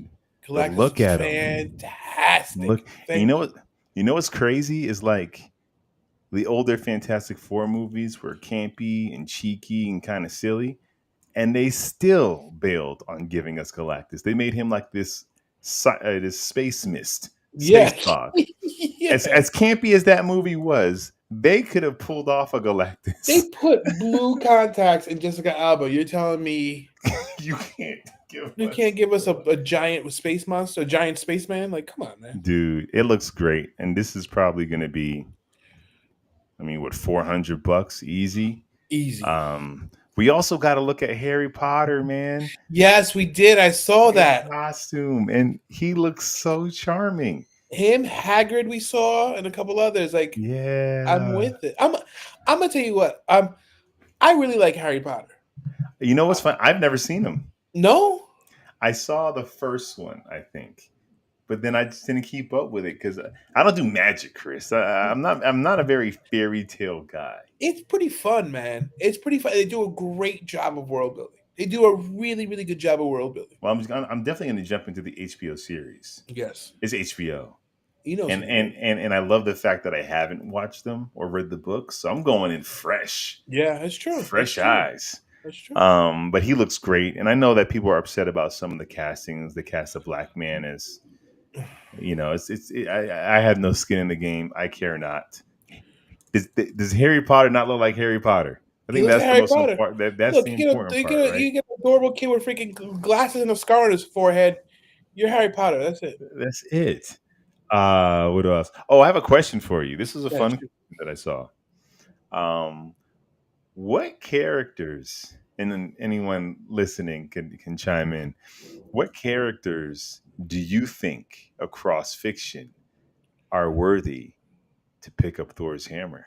Galactus, look at fantastic. Look, you know what? You know what's crazy is like the older Fantastic Four movies were campy and cheeky and kind of silly, and they still bailed on giving us Galactus. They made him like this space mist, space fog. Yeah. As campy as that movie was, they could have pulled off a Galactus. They put blue contacts in Jessica Alba. You're telling me you can't give us a giant space monster, a giant spaceman? Like, come on, man. Dude, it looks great. And this is probably going to be, what, $400 easy? Easy. We also got to look at Harry Potter, man. Yes, we did. I saw that costume, and he looks so charming. Him, Hagrid, we saw, and a couple others. Like, yeah, I'm with it. I'm gonna tell you what. I really like Harry Potter. You know what's fun? I've never seen him. No, I saw the first one, I think, but then I just didn't keep up with it because I don't do magic, Chris. I'm not a very fairy tale guy. It's pretty fun, man. It's pretty fun. They do a great job of world building. They do a really, really good job of world building. Well, I'm definitely going to jump into the HBO series. Yes, it's HBO. You know, and I love the fact that I haven't watched them or read the books, so I'm going in fresh. Yeah, that's true. Fresh eyes. That's true. But he looks great, and I know that people are upset about some of the castings. They cast a black man as, I have no skin in the game. I care not. Does Harry Potter not look like Harry Potter? I think that's the most important. That's the important part, right? You get an adorable kid with freaking glasses and a scar on his forehead. You're Harry Potter. That's it. That's it. What else? Oh, I have a question for you. This is a fun question that I saw. What characters, and then anyone listening can chime in, what characters do you think across fiction are worthy to pick up Thor's hammer?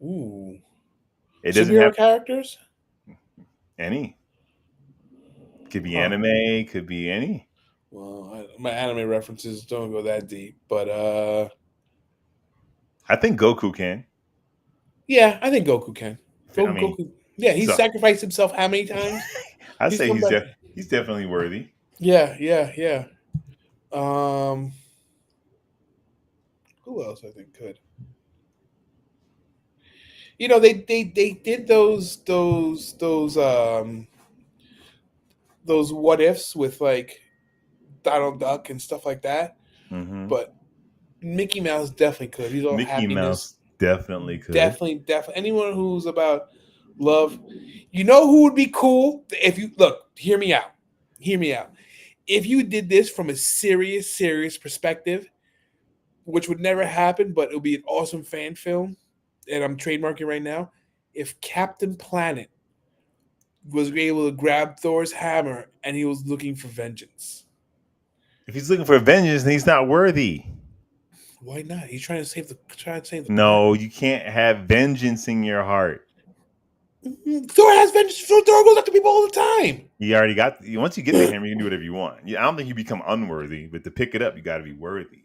Ooh. It doesn't have characters? Any. Could be anime, could be any. Well, my anime references don't go that deep, but I think Goku can. Yeah, I think Goku can. Goku. Yeah, he's sacrificed himself how many times? I'd say he's definitely worthy. Yeah. Who else I think could? They did those what ifs with like Donald Duck and stuff like that. Mm-hmm. But Mickey Mouse definitely could. He's all Mickey happiness. Mouse definitely could. Definitely. Anyone who's about love. You know who would be cool? If you look, hear me out. If you did this from a serious perspective, which would never happen, but it would be an awesome fan film, and I'm trademarking right now. If Captain Planet was able to grab Thor's hammer and he was looking for vengeance. If he's looking for vengeance, then he's not worthy. Why not? He's trying to save the No, planet. You can't have vengeance in your heart. Thor has vengeance. Thor goes after people all the time. You already got. Once you get the hammer, you can do whatever you want. I don't think you become unworthy, but to pick it up, you got to be worthy.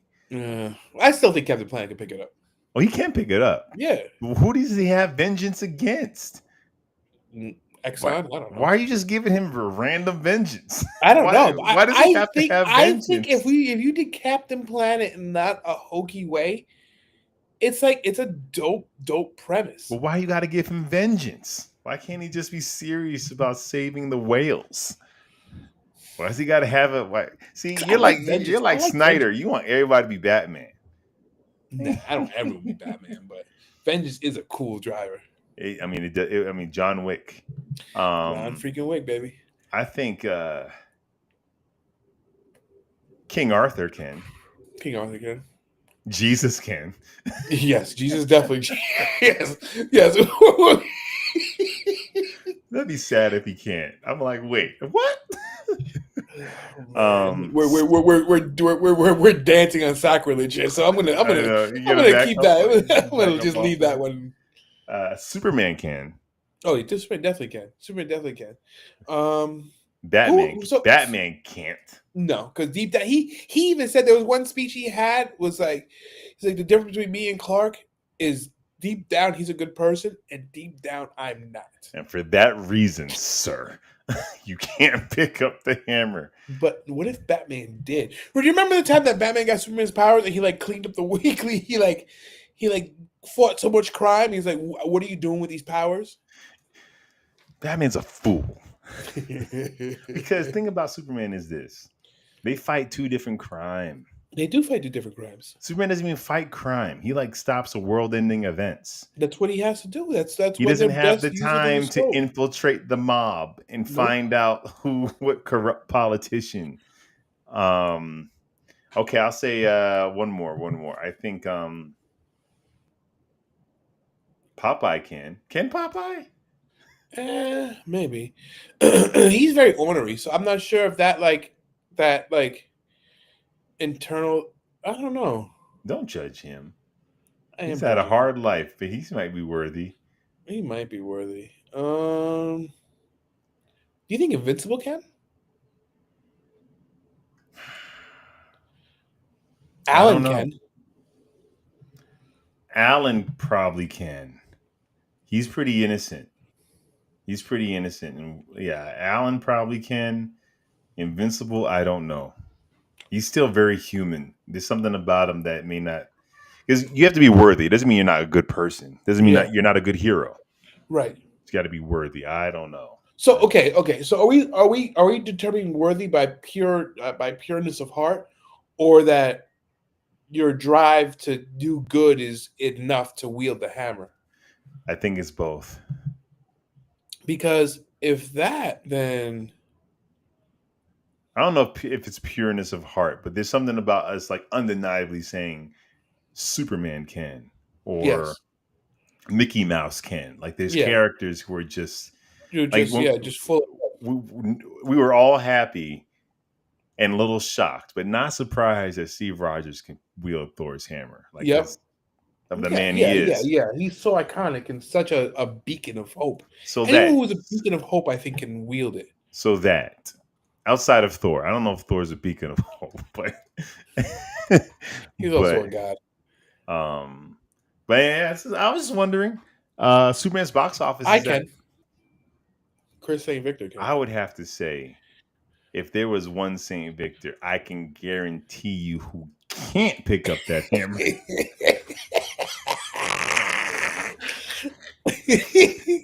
I still think Captain Planet can pick it up. Well, he can pick it up. Yeah. Who does he have vengeance against? Exxon? I don't know. Why are you just giving him random vengeance? I don't know. Why does he have to have vengeance? I think if you did Captain Planet in not a hokey way, it's a dope premise. Well, why you got to give him vengeance? Why can't he just be serious about saving the whales? Why does he got to have a? Why? See, you're like Snyder. Vengeance. You want everybody to be Batman. Nah, I don't ever be Batman, but vengeance is a cool driver. John Wick. John freaking Wick, baby. I think King Arthur can. Jesus can. Yes, Jesus definitely. Yes. That'd be sad if he can't. I'm like, wait, what? Oh, man. We're dancing on sacrilege here, so I'm I know. You gotta gonna back keep up. that. You I'm back gonna up just off leave that that. one. Superman can. Oh, Superman definitely can. Superman definitely can. Batman. Who? So Batman can't. no, because deep down, he even said there was one speech he had was like, he's like, the difference between me and Clark is deep down he's a good person, and deep down I'm not. And for that reason, sir, you can't pick up the hammer. But what if Batman did? Do you remember the time that Batman got Superman's powers and he like cleaned up the weekly? He fought so much crime. He's like, what are you doing with these powers? Batman's a fool. Because thing about Superman is this: they fight two different crime. They do fight two different crimes. Superman doesn't even fight crime. He like stops world-ending events. That's what he has to do. That's he when doesn't they're have best the used in time the to scope. infiltrate the mob and find out what corrupt politician. Okay, I'll say one more. I think Popeye can. Can Popeye? Maybe. He's very ornery, so I'm not sure if that internal. I don't know. Don't judge him. He's had a hard life, but he might be worthy. He might be worthy. Do you think Invincible can? Alan can. Alan probably can. He's pretty innocent. And yeah, Alan probably can. Invincible, I don't know. He's still very human. There's something about him that may not, because you have to be worthy. It doesn't mean you're not a good person. It doesn't mean that you're not a good hero. Right. It's got to be worthy. I don't know. So okay. So are we determining worthy by pureness of heart, or that your drive to do good is enough to wield the hammer? I think it's both. Because if that, then I don't know if it's pureness of heart, but there's something about us like undeniably saying Superman can, or Mickey Mouse can. Like there's characters who are just just full. We were all happy and a little shocked, but not surprised that Steve Rogers can wield Thor's hammer. Like of the man he is. Yeah. He's so iconic and such a beacon of hope. So anyone who is a beacon of hope, I think, can wield it. So that outside of Thor, I don't know if Thor's a beacon of hope, but he's also a god. But yeah, I was just wondering, Superman's box office. Chris St. Victor can. I would have to say, if there was one St. Victor, I can guarantee you who can't pick up that hammer.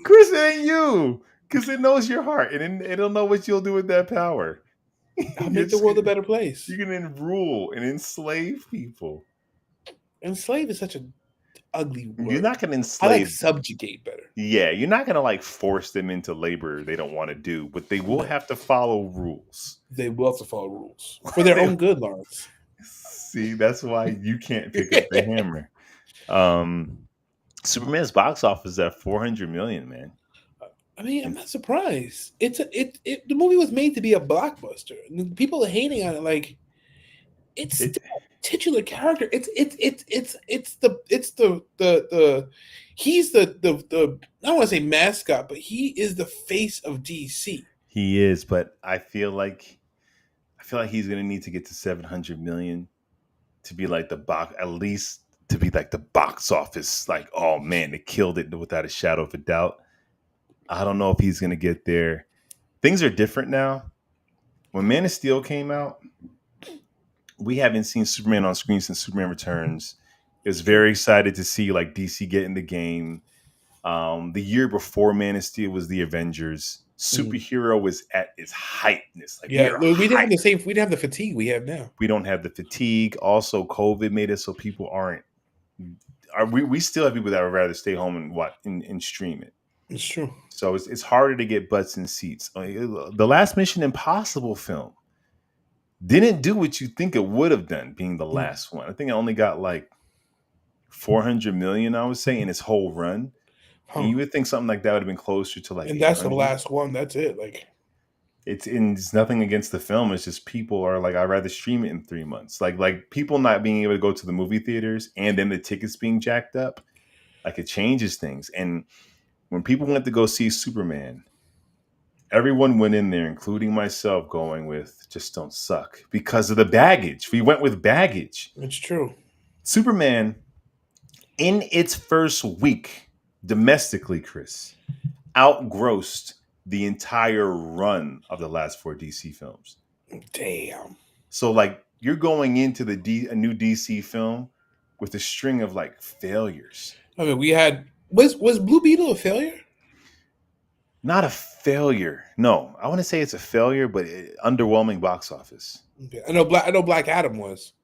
Chris, it ain't you, because it knows your heart, and it'll know what you'll do with that power. I'll make the world a better place. You can rule and enslave people. Enslave is such an ugly word. You're not going to enslave. I like subjugate better. Yeah, you're not going to like force them into labor they don't want to do, but they will have to follow rules. They will have to follow rules for their own good, Lawrence. See, that's why you can't pick up the hammer. Superman's box office is at 400 million, man. I mean, I'm not surprised. The movie was made to be a blockbuster. People are hating on it like it's still a titular character. He's the I don't want to say mascot, but he is the face of DC. He is, but I feel like he's gonna need to get to 700 million to be like the box, at least to be like the box office. Like, oh man, they killed it without a shadow of a doubt. I don't know if he's going to get there. Things are different now. When Man of Steel came out, we haven't seen Superman on screen since Superman Returns. I was very excited to see like DC get in the game. The year before Man of Steel was the Avengers. Superhero was at its heightness. Like, we didn't have we didn't have the fatigue we have now. We don't have the fatigue. Also, COVID made it so people aren't. We still have people that would rather stay home and watch and stream it. It's true. So it's harder to get butts in seats. The last Mission Impossible film didn't do what you think it would have done, being the last one. I think it only got like 400 million, I would say, in its whole run. And you would think something like that would have been closer to like and that's 800. the last one. That's it. Like It's nothing against the film. It's just people are like, I'd rather stream it in 3 months. Like people not being able to go to the movie theaters and then the tickets being jacked up. Like it changes things. And when people went to go see Superman, everyone went in there, including myself, going with just don't suck because of the baggage. We went with baggage. it's true. Superman, in its first week domestically, Chris, outgrossed the entire run of the last 4 DC films. Damn. So like you're going into a new DC film with a string of like failures. I mean, we had was Blue Beetle a failure? Not a failure. No, I want to say it's a failure, but underwhelming box office. Okay. I know Black Adam was.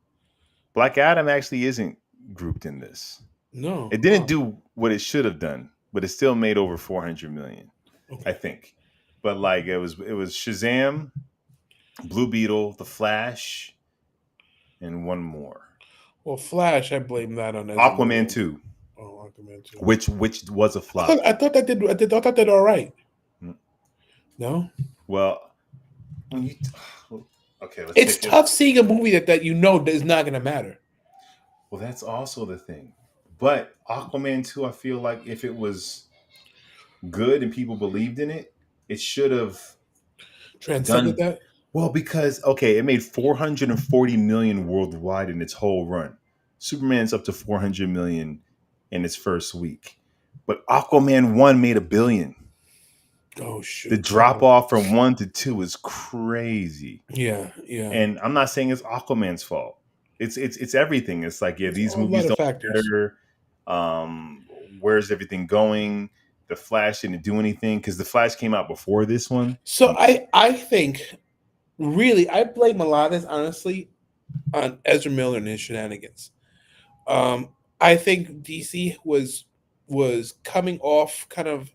Black Adam actually isn't grouped in this. No, It didn't do what it should have done, but it still made over 400 million, okay. I think. But like it was Shazam, Blue Beetle, The Flash, and one more. Well, Flash, I blame that on Aquaman 2. Oh, Aquaman 2. Which was a flop. I thought that did all right. No. Well, when you okay, it's tough seeing a movie that you know is not going to matter. Well, that's also the thing. But Aquaman 2, I feel like if it was good and people believed in it, it should have transcended that. Well, because it made 440 million worldwide in its whole run. Superman's up to 400 million in its first week, but Aquaman 1 made $1 billion. Oh shit! The drop off from 1 to 2 is crazy. Yeah. And I'm not saying it's Aquaman's fault. It's everything. It's like these movies don't matter. Where's everything going? The Flash didn't do anything because the Flash came out before this one. So I think really I blame a lot of this honestly on Ezra Miller and his shenanigans. I think DC was coming off kind of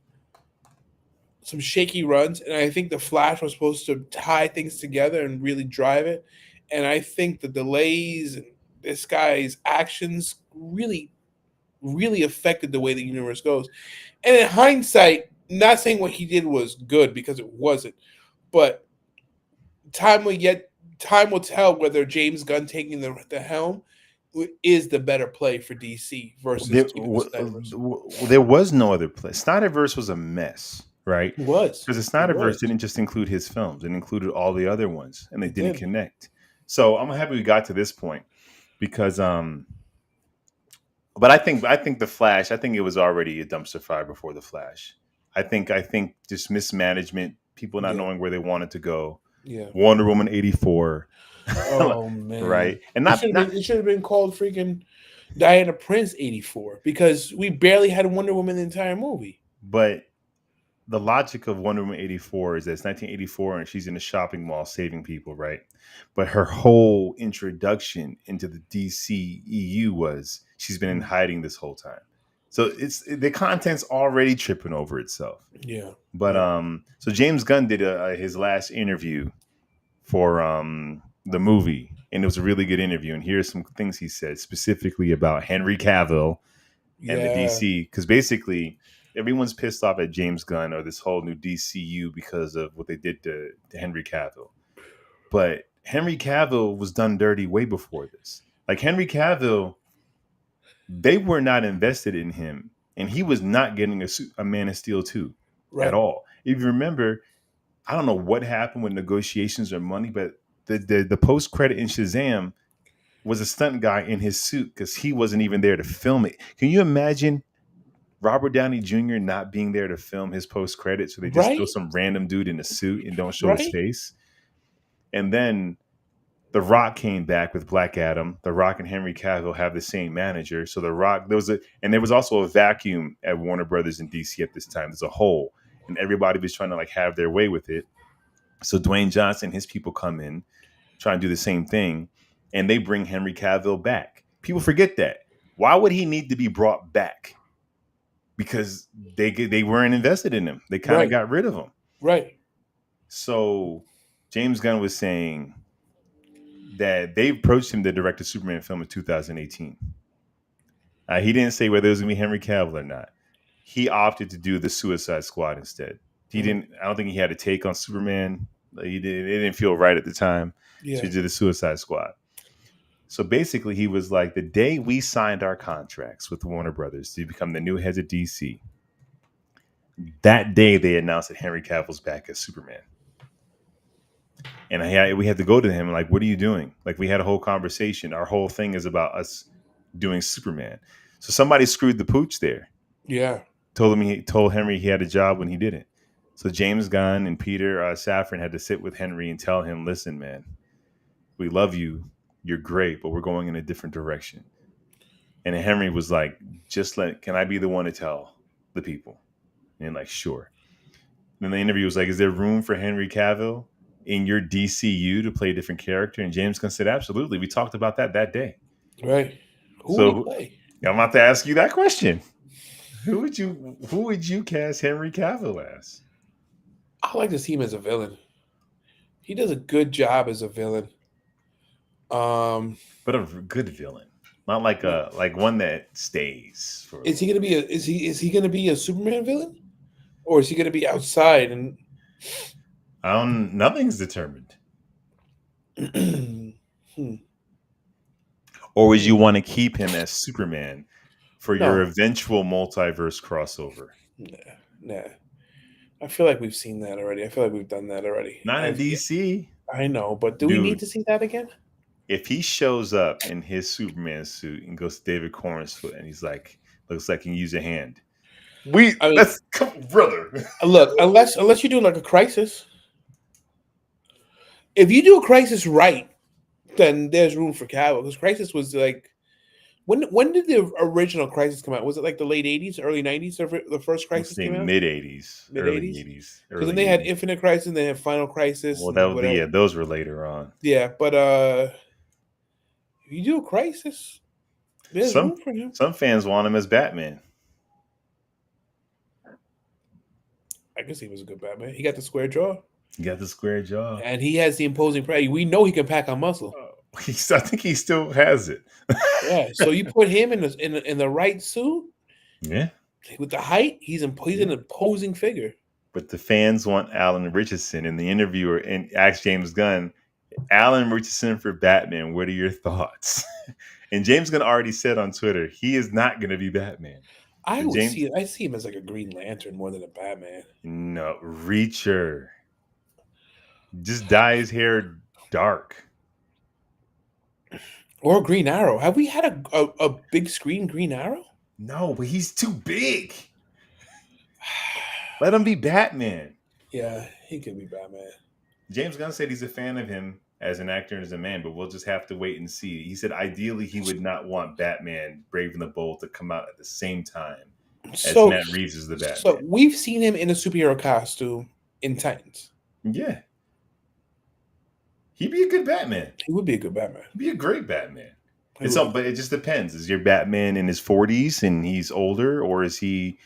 some shaky runs, and I think the Flash was supposed to tie things together and really drive it. And I think the delays and this guy's actions really affected the way the universe goes. And in hindsight, not saying what he did was good because it wasn't, but time will tell whether James Gunn taking the helm is the better play for DC versus there was no other play. Snyderverse was a mess, right? It was. Because the Snyderverse didn't just include his films, it included all the other ones, and they didn't connect. So I'm happy we got to this point because but I think the Flash, I think it was already a dumpster fire before the Flash. I think just mismanagement, people not knowing where they wanted to go. Yeah. Wonder Woman 84. Oh man. Right. And it should have been called freaking Diana Prince 84 because we barely had Wonder Woman in the entire movie. But the logic of Wonder Woman 84 is that it's 1984 and she's in a shopping mall saving people, right? But her whole introduction into the DCEU was she's been in hiding this whole time. So the content's already tripping over itself. Yeah. But so James Gunn did his last interview for the movie, and it was a really good interview. And here's some things he said specifically about Henry Cavill and the DC, because basically everyone's pissed off at James Gunn or this whole new DCU because of what they did to Henry Cavill. But Henry Cavill was done dirty way before this. Like Henry Cavill, they were not invested in him, and he was not getting a Man of Steel 2 at all. If you remember, I don't know what happened with negotiations or money, but the post credit in Shazam was a stunt guy in his suit because he wasn't even there to film it. Can you imagine Robert Downey Jr. not being there to film his post credit? So they just throw some random dude in a suit and don't show his face. And then The Rock came back with Black Adam. The Rock and Henry Cavill have the same manager. So The Rock, there was also a vacuum at Warner Brothers in DC at this time. There's a hole, and everybody was trying to like have their way with it. So Dwayne Johnson, his people come in, try and do the same thing, and they bring Henry Cavill back. People forget that. Why would he need to be brought back? Because they weren't invested in him. They kind of got rid of him. Right. So James Gunn was saying that they approached him to direct a Superman film in 2018. He didn't say whether it was going to be Henry Cavill or not. he opted to do the Suicide Squad instead. He didn't. I don't think he had a take on Superman. He did. It didn't feel right at the time. Yeah. So he did the Suicide Squad. So basically, he was like, the day we signed our contracts with Warner Brothers to become the new heads of DC, that day they announced that Henry Cavill's back as Superman. And we had to go to him like, what are you doing? Like, we had a whole conversation. Our whole thing is about us doing Superman. So somebody screwed the pooch there. Yeah. Told Henry he had a job when he didn't. So James Gunn and Peter Safran had to sit with Henry and tell him, listen, man, we love you. You're great, but we're going in a different direction. And Henry was like, can I be the one to tell the people? And like, sure. And then the interview was like, is there room for Henry Cavill in your DCU to play a different character? And James Gunn said, absolutely. We talked about that day. Right. Who would he play? I'm about to ask you that question. Who would you cast Henry Cavill as? I like to see him as a villain. He does a good job as a villain. But a good villain, not like one that stays. Is he gonna be a Superman villain, or is he gonna be outside and? Nothing's determined. Or would you want to keep him as Superman for your eventual multiverse crossover? Nah. I feel like we've seen that already. I feel like we've done that already. Not in DC. I know, but do we need to see that again? If he shows up in his Superman suit and goes to David Corn's foot and he's like, looks like he can use a hand. Brother. Look, unless you do like a Crisis. If you do a Crisis right, then there's room for Cavill. Because Crisis was like, when did the original Crisis come out? Was it like the late 80s, early 90s? The first Crisis came out? Mid 80s. Early 80s. Because then they had Infinite Crisis and they had Final Crisis. Well, those were later on. Yeah, but if you do a Crisis, there's room for him. Some fans want him as Batman. I guess he was a good Batman. He got the square jaw. And he has the imposing presence. We know he can pack on muscle. I think he still has it. Yeah. So you put him in the right suit. Yeah. With the height, he's an imposing figure. But the fans want Alan Richardson, and the interviewer asked James Gunn, Alan Richardson for Batman, what are your thoughts? And James Gunn already said on Twitter, he is not going to be Batman. I see him as like a Green Lantern more than a Batman. No, Reacher. Just dye his hair dark. Or Green Arrow. Have we had a big screen Green Arrow? No, but he's too big. Let him be Batman. Yeah, he could be Batman. James Gunn said he's a fan of him as an actor and as a man, but we'll just have to wait and see. He said ideally he would not want Batman Brave and the Bold to come out at the same time as Matt Reeves is the Batman. So we've seen him in a superhero costume in Titans. Yeah. He'd be a good Batman. He would be a good Batman. He'd be a great Batman. But it just depends. Is your Batman in his 40s and he's older, or is he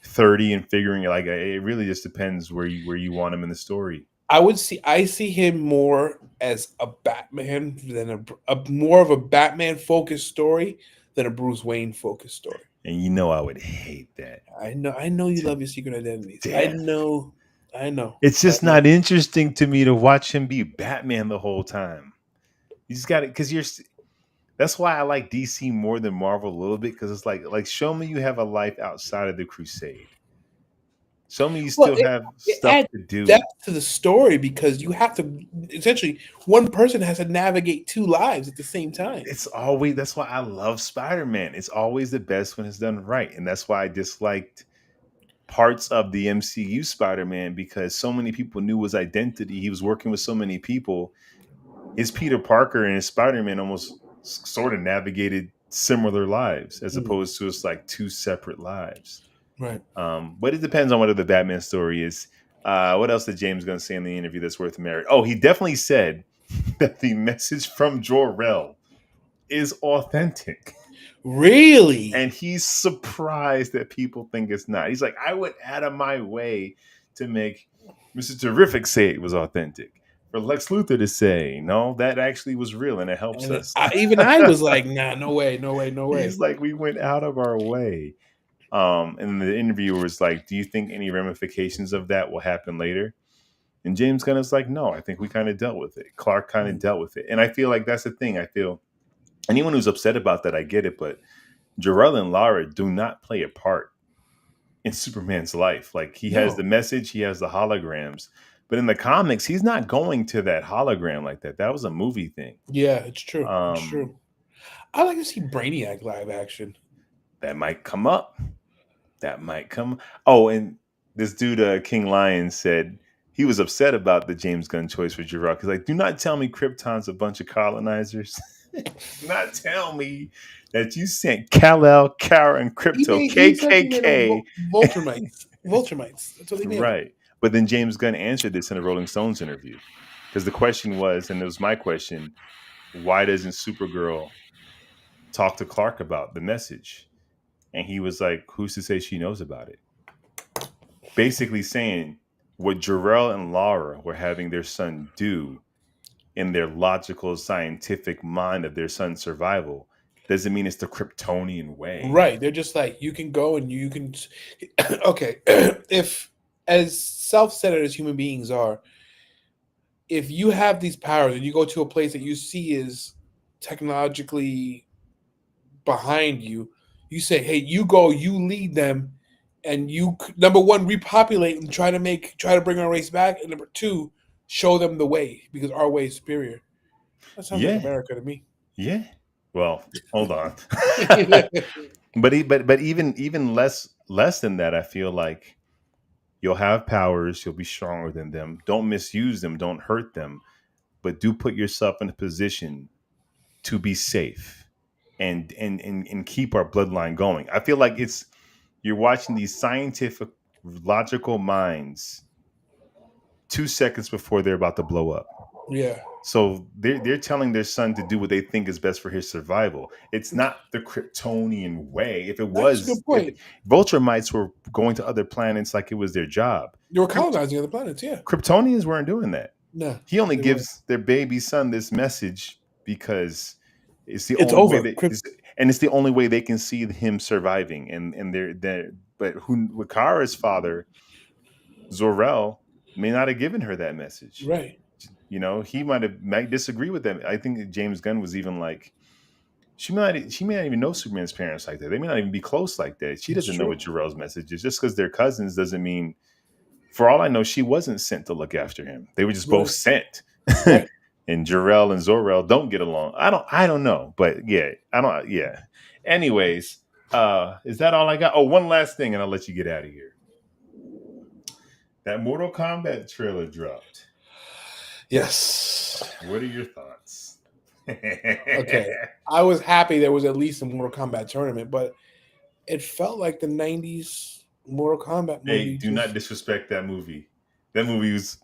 30 and figuring it? Like, it really just depends where you want him in the story. I see him more as a Batman than more of a Batman focused story than a Bruce Wayne focused story. And I would hate that. I know you love your secret identities. I know. It's just not interesting to me to watch him be Batman the whole time. You just got it because that's why I like DC more than Marvel a little bit, because it's like show me you have a life outside of the Crusade. Show me you still have stuff to do. Depth to the story, because you have to essentially one person has to navigate two lives at the same time. That's why I love Spider-Man. It's always the best when it's done right, and that's why I disliked parts of the MCU Spider-Man, because so many people knew his identity. He was working with so many people. His Peter Parker and his Spider-Man almost sort of navigated similar lives as opposed to it's like two separate lives. Right. But it depends on whether the Batman story is. What else did James Gunn say in the interview that's worth merit? Oh, he definitely said that the message from Jor-El is authentic. Really? And he's surprised that people think it's not. He's like, I went out of my way to make Mr. Terrific say it was authentic. For Lex Luthor to say, no, that actually was real, and it helps us. I was like, nah, no way. He's like, we went out of our way. And the interviewer was like, "Do you think any ramifications of that will happen later?" And James Gunn is like, "No, I think we kind of dealt with it. Clark kind of dealt with it." And I feel like that's the thing. I feel anyone who's upset about that, I get it, but Jor-El and Lara do not play a part in Superman's life. Like he has the message, he has the holograms, but in the comics, he's not going to that hologram like that. That was a movie thing. Yeah, it's true. It's true. I like to see Brainiac live action. That might come up. That might come. Oh, and this dude, King Lion, said he was upset about the James Gunn choice for Jor-El because, like, do not tell me Krypton's a bunch of colonizers. Do not tell me that you sent Kal-El, Kara, and Crypto, KKK. Vulturemites. Vulturemites. That's what they made. Right. But then James Gunn answered this in a Rolling Stones interview because the question was, and it was my question, why doesn't Supergirl talk to Clark about the message? And he was like, who's to say she knows about it? Basically saying what Jor-El and Lara were having their son do in their logical, scientific mind of their son's survival doesn't mean it's the Kryptonian way. Right. They're just like, you can go and you can. Okay. If, as self-centered as human beings are, if you have these powers and you go to a place that you see is technologically behind you, you say, hey, you go, you lead them, and you, number one, repopulate and try to bring our race back, and number two, show them the way, because our way is superior. That sounds like America to me. Yeah. Well, hold on. but even less than that, I feel like you'll have powers, you'll be stronger than them. Don't misuse them, don't hurt them, but do put yourself in a position to be safe and keep our bloodline going. I feel like you're watching these scientific, logical minds 2 seconds before they're about to blow up. Yeah. So they're telling their son to do what they think is best for his survival. It's not the Kryptonian way. If it was, that's a good point. Vulturemites were going to other planets like it was their job. They were colonizing other planets, yeah. Kryptonians weren't doing that. No. He only gives their baby son this message because it's the only way it's the only way they can see him surviving. And they're but with Kara's father, Zor-El, may not have given her that message. Right. You know, he might disagree with them. I think James Gunn was even like, she may not even know Superman's parents like that. They may not even be close like that. She doesn't know what Jor-El's message is. Just because they're cousins doesn't mean, for all I know, she wasn't sent to look after him. They were just both sent. Right. And Jor-El and Zor-El don't get along. I don't know, but yeah, yeah. Anyways, is that all I got? Oh, one last thing, and I'll let you get out of here. That Mortal Kombat trailer dropped. Yes. What are your thoughts? Okay. I was happy there was at least a Mortal Kombat tournament, but it felt like the 90s Mortal Kombat movie. Hey, do not disrespect that movie. That movie was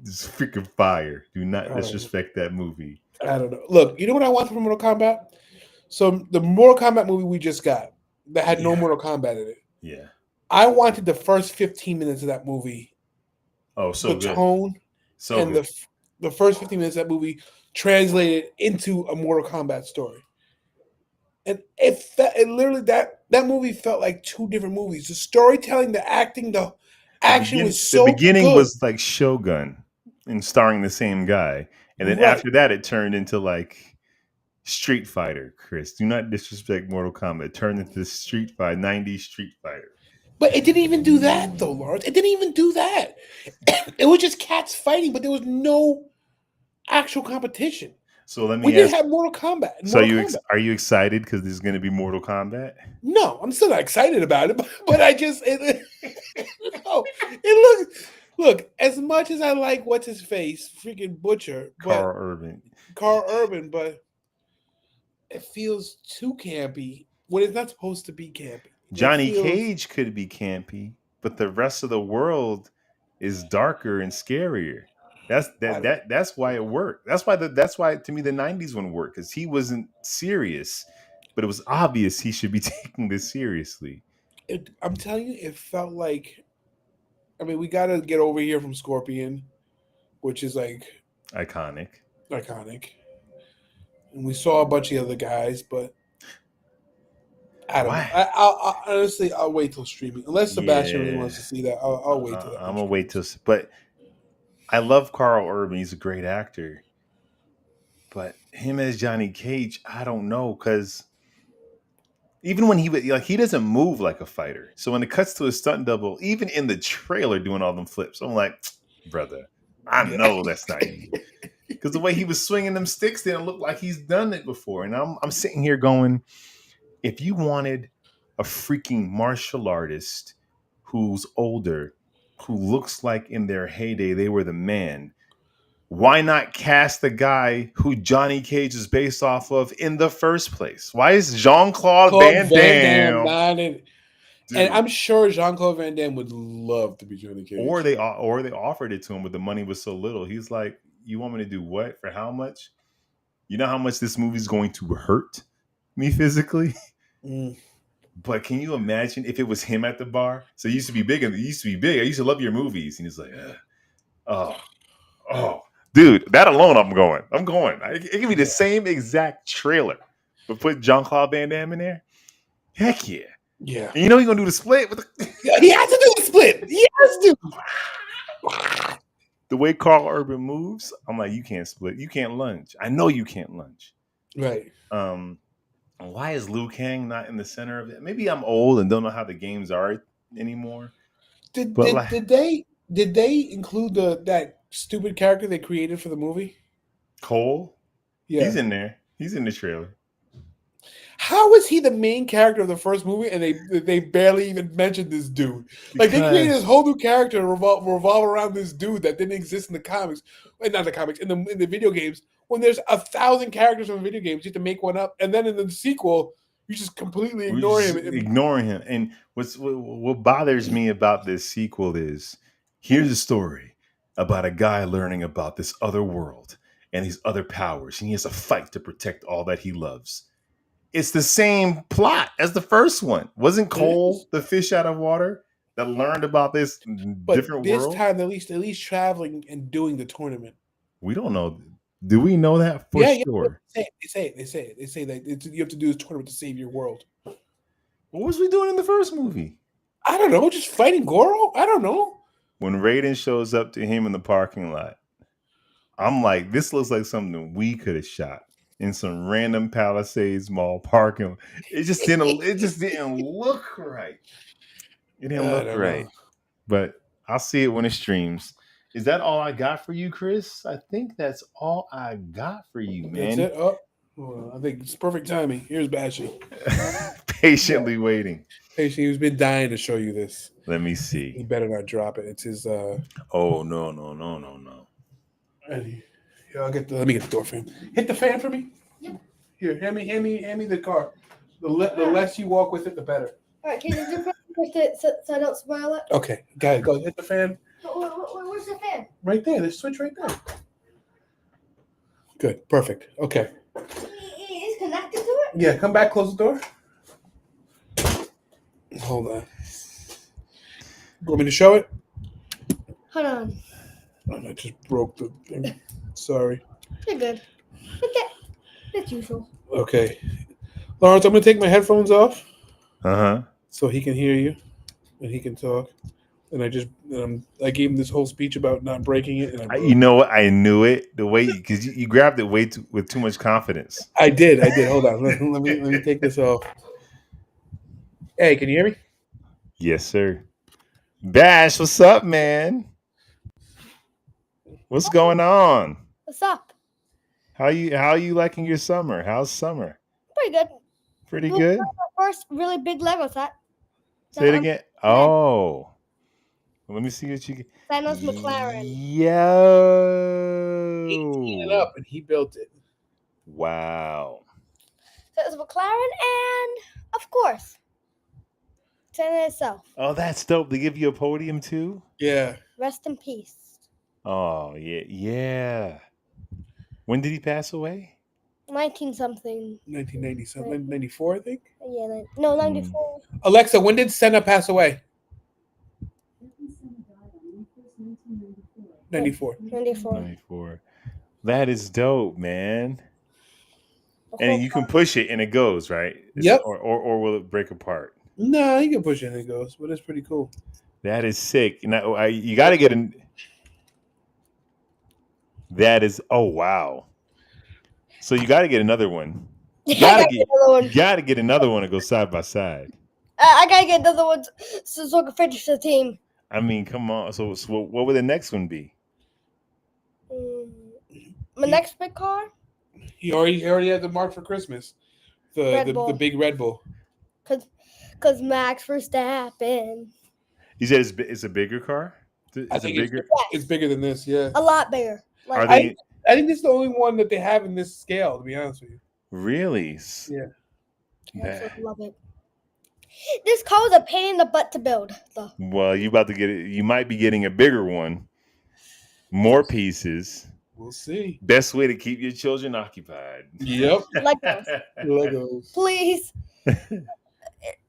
freaking fire. Do not disrespect that movie. I don't know. Look, you know what I want from Mortal Kombat? So the Mortal Kombat movie we just got that had no Mortal Kombat in it. Yeah. I wanted the first 15 minutes of that movie. Oh, so the tone so and good. The first 15 minutes of that movie translated into a Mortal Kombat story. And it literally that movie felt like two different movies. The storytelling, the acting, the action was so good. The beginning was like Shogun and starring the same guy. And then after that it turned into like Street Fighter, Chris. Do not disrespect Mortal Kombat. It turned into Street Fighter, 90s Street Fighter. But it didn't even do that, though, Lawrence. It didn't even do that. It was just cats fighting, but there was no actual competition. So let me we didn't have Mortal Kombat. Are you excited because there's going to be Mortal Kombat? No, I'm still not excited about it, but I just no. It looks. Look, as much as I like what's his face, freaking Butcher, Carl Urban, but it feels too campy when it's not supposed to be campy. Johnny Cage could be campy, but the rest of the world is darker and scarier. That's why it worked. That's why to me the 90s one worked, because he wasn't serious, but it was obvious he should be taking this seriously. I'm telling you, it felt like, I mean, we got to get over here from Scorpion, which is like iconic. And we saw a bunch of other guys, but I don't know. I'll honestly, I'll wait till streaming. Unless Sebastian really wants to see that, I'll wait till that. I'm gonna wait till. But I love Carl Urban. He's a great actor. But him as Johnny Cage, I don't know, because even when he doesn't move like a fighter. So when it cuts to a stunt double, even in the trailer doing all them flips, I'm like, brother, I know that's not you. Because the way he was swinging them sticks didn't look like he's done it before. And I'm sitting here going, if you wanted a freaking martial artist who's older, who looks like in their heyday they were the man, why not cast the guy who Johnny Cage is based off of in the first place? Why is Jean-Claude Van Damme not in? And I'm sure Jean-Claude Van Damme would love to be Johnny Cage. Or they offered it to him, but the money was so little. He's like, "You want me to do what? For how much? You know how much this movie's going to hurt me physically." But can you imagine if it was him at the bar? So he used to be big, and he used to be big. I used to love your movies, and he's like, oh, dude, that alone, I'm going. It can be the same exact trailer, but put Jean-Claude Van Damme in there. Heck yeah. Yeah. And you know he's gonna do the split with he has to do the split. He has to. The way Carl Urban moves, I'm like, you can't split. You can't lunge. I know you can't lunge. Right. Why is Liu Kang not in the center of it? Maybe I'm old and don't know how the games are anymore. Did they include that stupid character they created for the movie? Cole? Yeah. He's in there. He's in the trailer. How is he the main character of the first movie and they barely even mentioned this dude? Like they created this whole new character to revolve around this dude that didn't exist in the comics. Not the comics, in the video games. When there's 1,000 characters in the video games, you have to make one up. And then in the sequel, you just completely ignore him. Ignoring him. And what bothers me about this sequel is, here's a story about a guy learning about this other world and these other powers. And he has a fight to protect all that he loves. It's the same plot as the first one. Wasn't Cole the fish out of water that learned about this different world? This time, at least traveling and doing the tournament. We don't know. Do we know that for sure? They say that you have to do this tournament to save your world. What was we doing in the first movie? I don't know. Just fighting Goro? I don't know. When Raiden shows up to him in the parking lot, I'm like, this looks like something we could have shot in some random Palisades Mall parking. It just didn't look right. It didn't look right. But I'll see it when it streams. Is that all I got for you, Chris? I think that's all I got for you, man. That's it? Oh, well, I think it's perfect timing. Here's Bashy. Patiently waiting. Bashy, he's been dying to show you this. Let me see. He better not drop it. It's his Oh no. Let me get the door fan. Hit the fan for me. Yep. Here, hand me the car. The less you walk with it, the better. All right, can you push it so I don't spoil it? Okay, got it. Go hit the fan. Where's the fan? Right there. The switch right there. Good. Perfect. Okay. It's connected to it? Yeah, come back, close the door. Hold on. You want me to show it? Hold on. Oh, I just broke the thing. Sorry. You're good. Okay. That's usual. Okay. Lawrence, I'm going to take my headphones off. Uh-huh. So he can hear you and he can talk. And I gave him this whole speech about not breaking it. And you know what? I knew it the way because you grabbed it with too much confidence. I did. Hold on. Let me take this off. Hey, can you hear me? Yes, sir. Bash, what's up, man? What's going on? What's up? How you liking your summer? How's summer? Pretty good. Pretty good. First really big Lego set. Say it again. Oh. Let me see what you get. Thanos McLaren. Yo. He teed it up and he built it. Wow. So it was McLaren and, of course, Thanos itself. Oh, that's dope. They give you a podium too? Yeah. Rest in peace. Oh, yeah. When did he pass away? 19-something. 1990 something. 94, I think. Yeah, no, 94. Alexa, when did Senna pass away? 94. 94. That is dope, man. And you can push it and it goes, right? Yep. Or will it break apart? No, you can push it and it goes, but it's pretty cool. That is sick. Now, you got to get an. That is, oh wow. So you got to get another one. You got to get another one to go side by side. I gotta get another one so I can finish the team. I mean, come on. So what would the next one be? My next big car. He already had the mark for Christmas. The big Red Bull. Cause Max Verstappen. You said it's a bigger car. I think it's bigger than this. Yeah, a lot bigger. Like, I think this is the only one that they have in this scale. To be honest with you. Really? Yeah. I absolutely love it. This car was a pain in the butt to build, though. Well, you about to get it. You might be getting a bigger one. More pieces. We'll see. Best way to keep your children occupied. Yep. Legos. Please.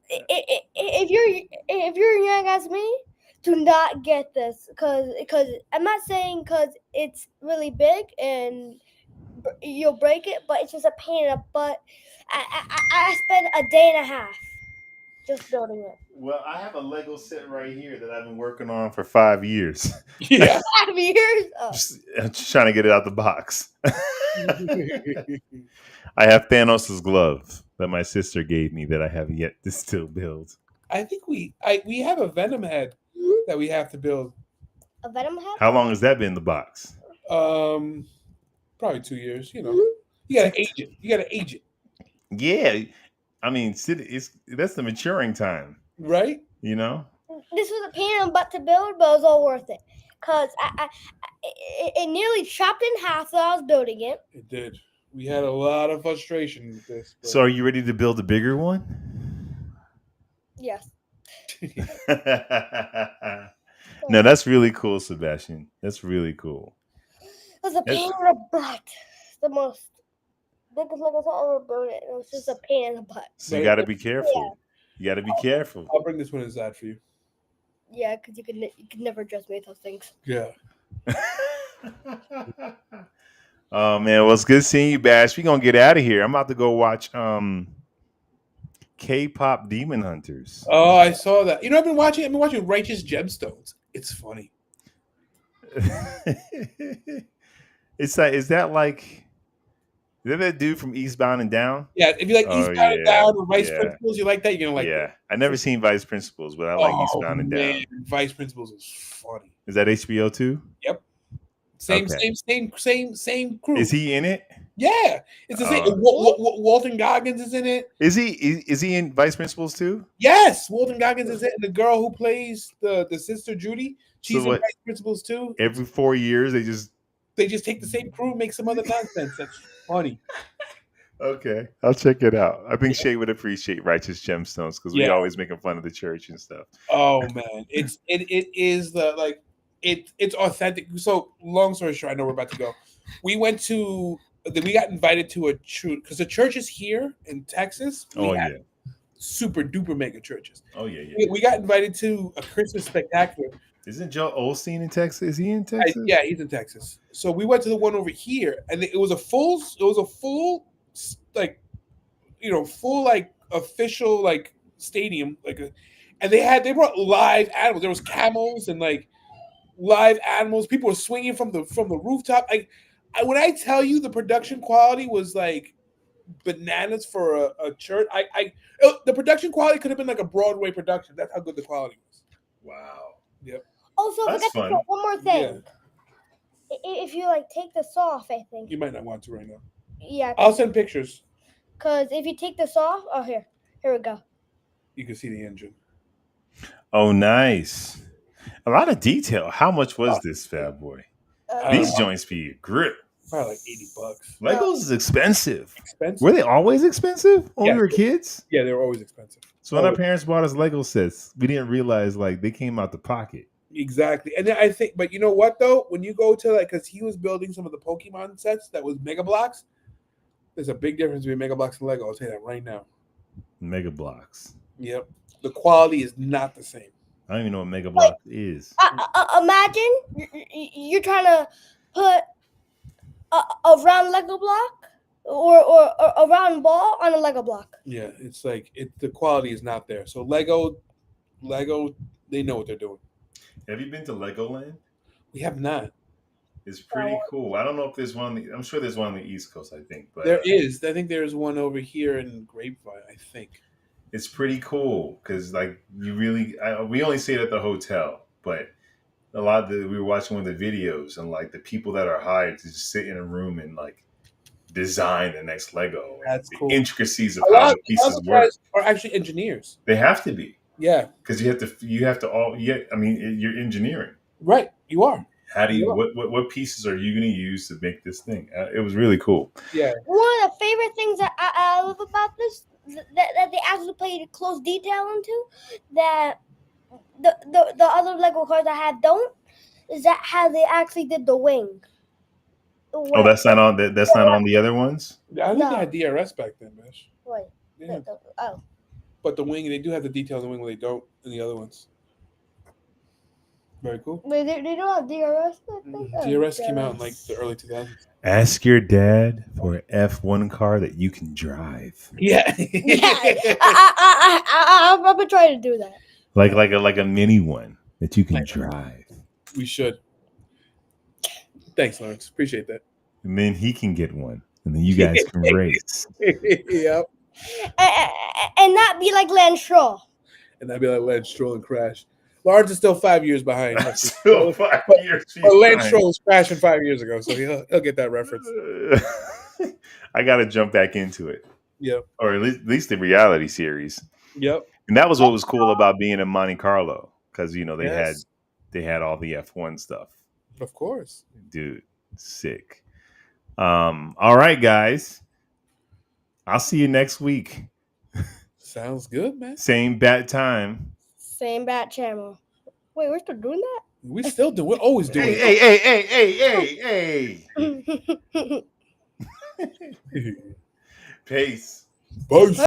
If you're young as me, do not get this because I'm not saying because it's really big and you'll break it, but it's just a pain in the butt. I spent a day and a half just building it. Well, I have a Lego set right here that I've been working on for 5 years. Yeah. 5 years? Oh. Just trying to get it out the box. I have Thanos' glove that my sister gave me that I have yet to still build. I think we have a Venom head that we have to build. A Venom head? How long has that been in the box? Probably 2 years. You know, you gotta age it. Yeah, I mean, that's the maturing time, right? You know, this was a pain in the butt to build, but it was all worth it because it nearly chopped in half while I was building it. It did. We had a lot of frustration with this. But... So, are you ready to build a bigger one? Yes. No, that's really cool, Sebastian. That's really cool. It was a pain in the butt. The most biggest Legos I ever built. It was just a pain in the butt. So you got to be careful. Yeah. You got to be careful. I'll bring this one inside for you. Yeah, because you could never trust me with those things. Yeah. Oh man, well, it's good seeing you, Bash. We're gonna get out of here. I'm about to go watch K-pop Demon Hunters. Oh, I saw that. You know, I've been watching Righteous Gemstones. It's funny. Is that dude from Eastbound and Down? Yeah, if you like Eastbound and Down or Vice Principals, you like that, you're gonna like that. I never seen Vice Principals, but I like Eastbound and Down. Vice Principals is funny. Is that HBO too? Yep. Same crew. Is he in it? Yeah, it's the same. Walton Goggins is in it. Is he in Vice Principals too? Yes, Walton Goggins is in it. The girl who plays the sister Judy, she's in Vice Principals too. Every 4 years, they just take the same crew and make some other nonsense. That's funny. Okay, I'll check it out. I think Shay would appreciate Righteous Gemstones because we always making fun of the church and stuff. Oh man, it is it's authentic. So long story short, I know we're about to go. We got invited to a church because the church is here in Texas. Super duper mega churches. Oh yeah. We got invited to a Christmas spectacular. Isn't Joe Osteen in Texas? Is he in Texas? Yeah, he's in Texas. So we went to the one over here, and it was a full official stadium, and they brought live animals. There was camels and live animals. People were swinging from the rooftop. When I tell you the production quality was bananas for a church, the production quality could have been like a Broadway production. That's how good the quality was. Wow. Yep. Also, I forgot to say one more thing. Yeah. If you take this off, I think you might not want to right now. Yeah. I'll send pictures. Because if you take this off, here we go. You can see the engine. Oh, nice. A lot of detail. How much was this, Fat Boy? These joints be a grip. Probably like $80. Legos is expensive. Were they always expensive when we were kids? Yeah, they were always expensive. So when our parents bought us Lego sets, we didn't realize they came out the pocket. Exactly. And then I think, but you know what though? When you go to because he was building some of the Pokemon sets that was Mega Blocks, there's a big difference between Mega Blocks and Lego. I'll tell you that right now. Mega Blocks. Yep. The quality is not the same. I don't even know what Mega Block is. Imagine you're trying to put a round Lego block or a round ball on a Lego block. Yeah, it's like the quality is not there. So Lego, they know what they're doing. Have you been to Legoland? We have not. It's pretty cool. I don't know if there's one. I'm sure there's one on the East Coast. I think, but There is. I think there's one over here in Grapevine. I think. it's pretty cool because like you really. We only see it at the hotel, but a lot of we were watching one of the videos and like the people that are hired to just sit in a room and like design the next Lego. That's the cool. Intricacies of how the pieces work are actually engineers. They have to be. Yeah, because you have to all. Yeah, I mean, you're engineering. Right, you are. How do you? What pieces are you going to use to make this thing? It was really cool. Yeah. One of the favorite things that I love about this that they actually paid close detail into that the other Lego cars I have don't is that how they actually did the wing. Oh, that's not on. That's not on the other ones. I think they had DRS back then, Bish. Right. Yeah. Oh. But the wing, they do have the details on the wing, but they don't in the other ones. Very cool. They don't have DRS. DRS came out in like the early 2000s. Ask your dad for an F1 car that you can drive. Yeah. I'm gonna try to do that. Like a mini one that you can drive. We should. Thanks, Lawrence. Appreciate that. And then he can get one, and then you guys can race. Yep. And not be like Lance Stroll. And that'd be like Lance Stroll and crash. Lawrence is still 5 years behind. Still 5 years. But Lance Stroll was crashing 5 years ago, so he'll get that reference. I got to jump back into it. Yep. Or at least the reality series. Yep. And that was what was cool about being in Monte Carlo, because they had all the F1 stuff. Of course, dude, sick. All right, guys. I'll see you next week. Sounds good, man. Same bat time. Same bat channel. Wait, we're still doing that? We still do. We're always doing it. Hey. Peace. Peace.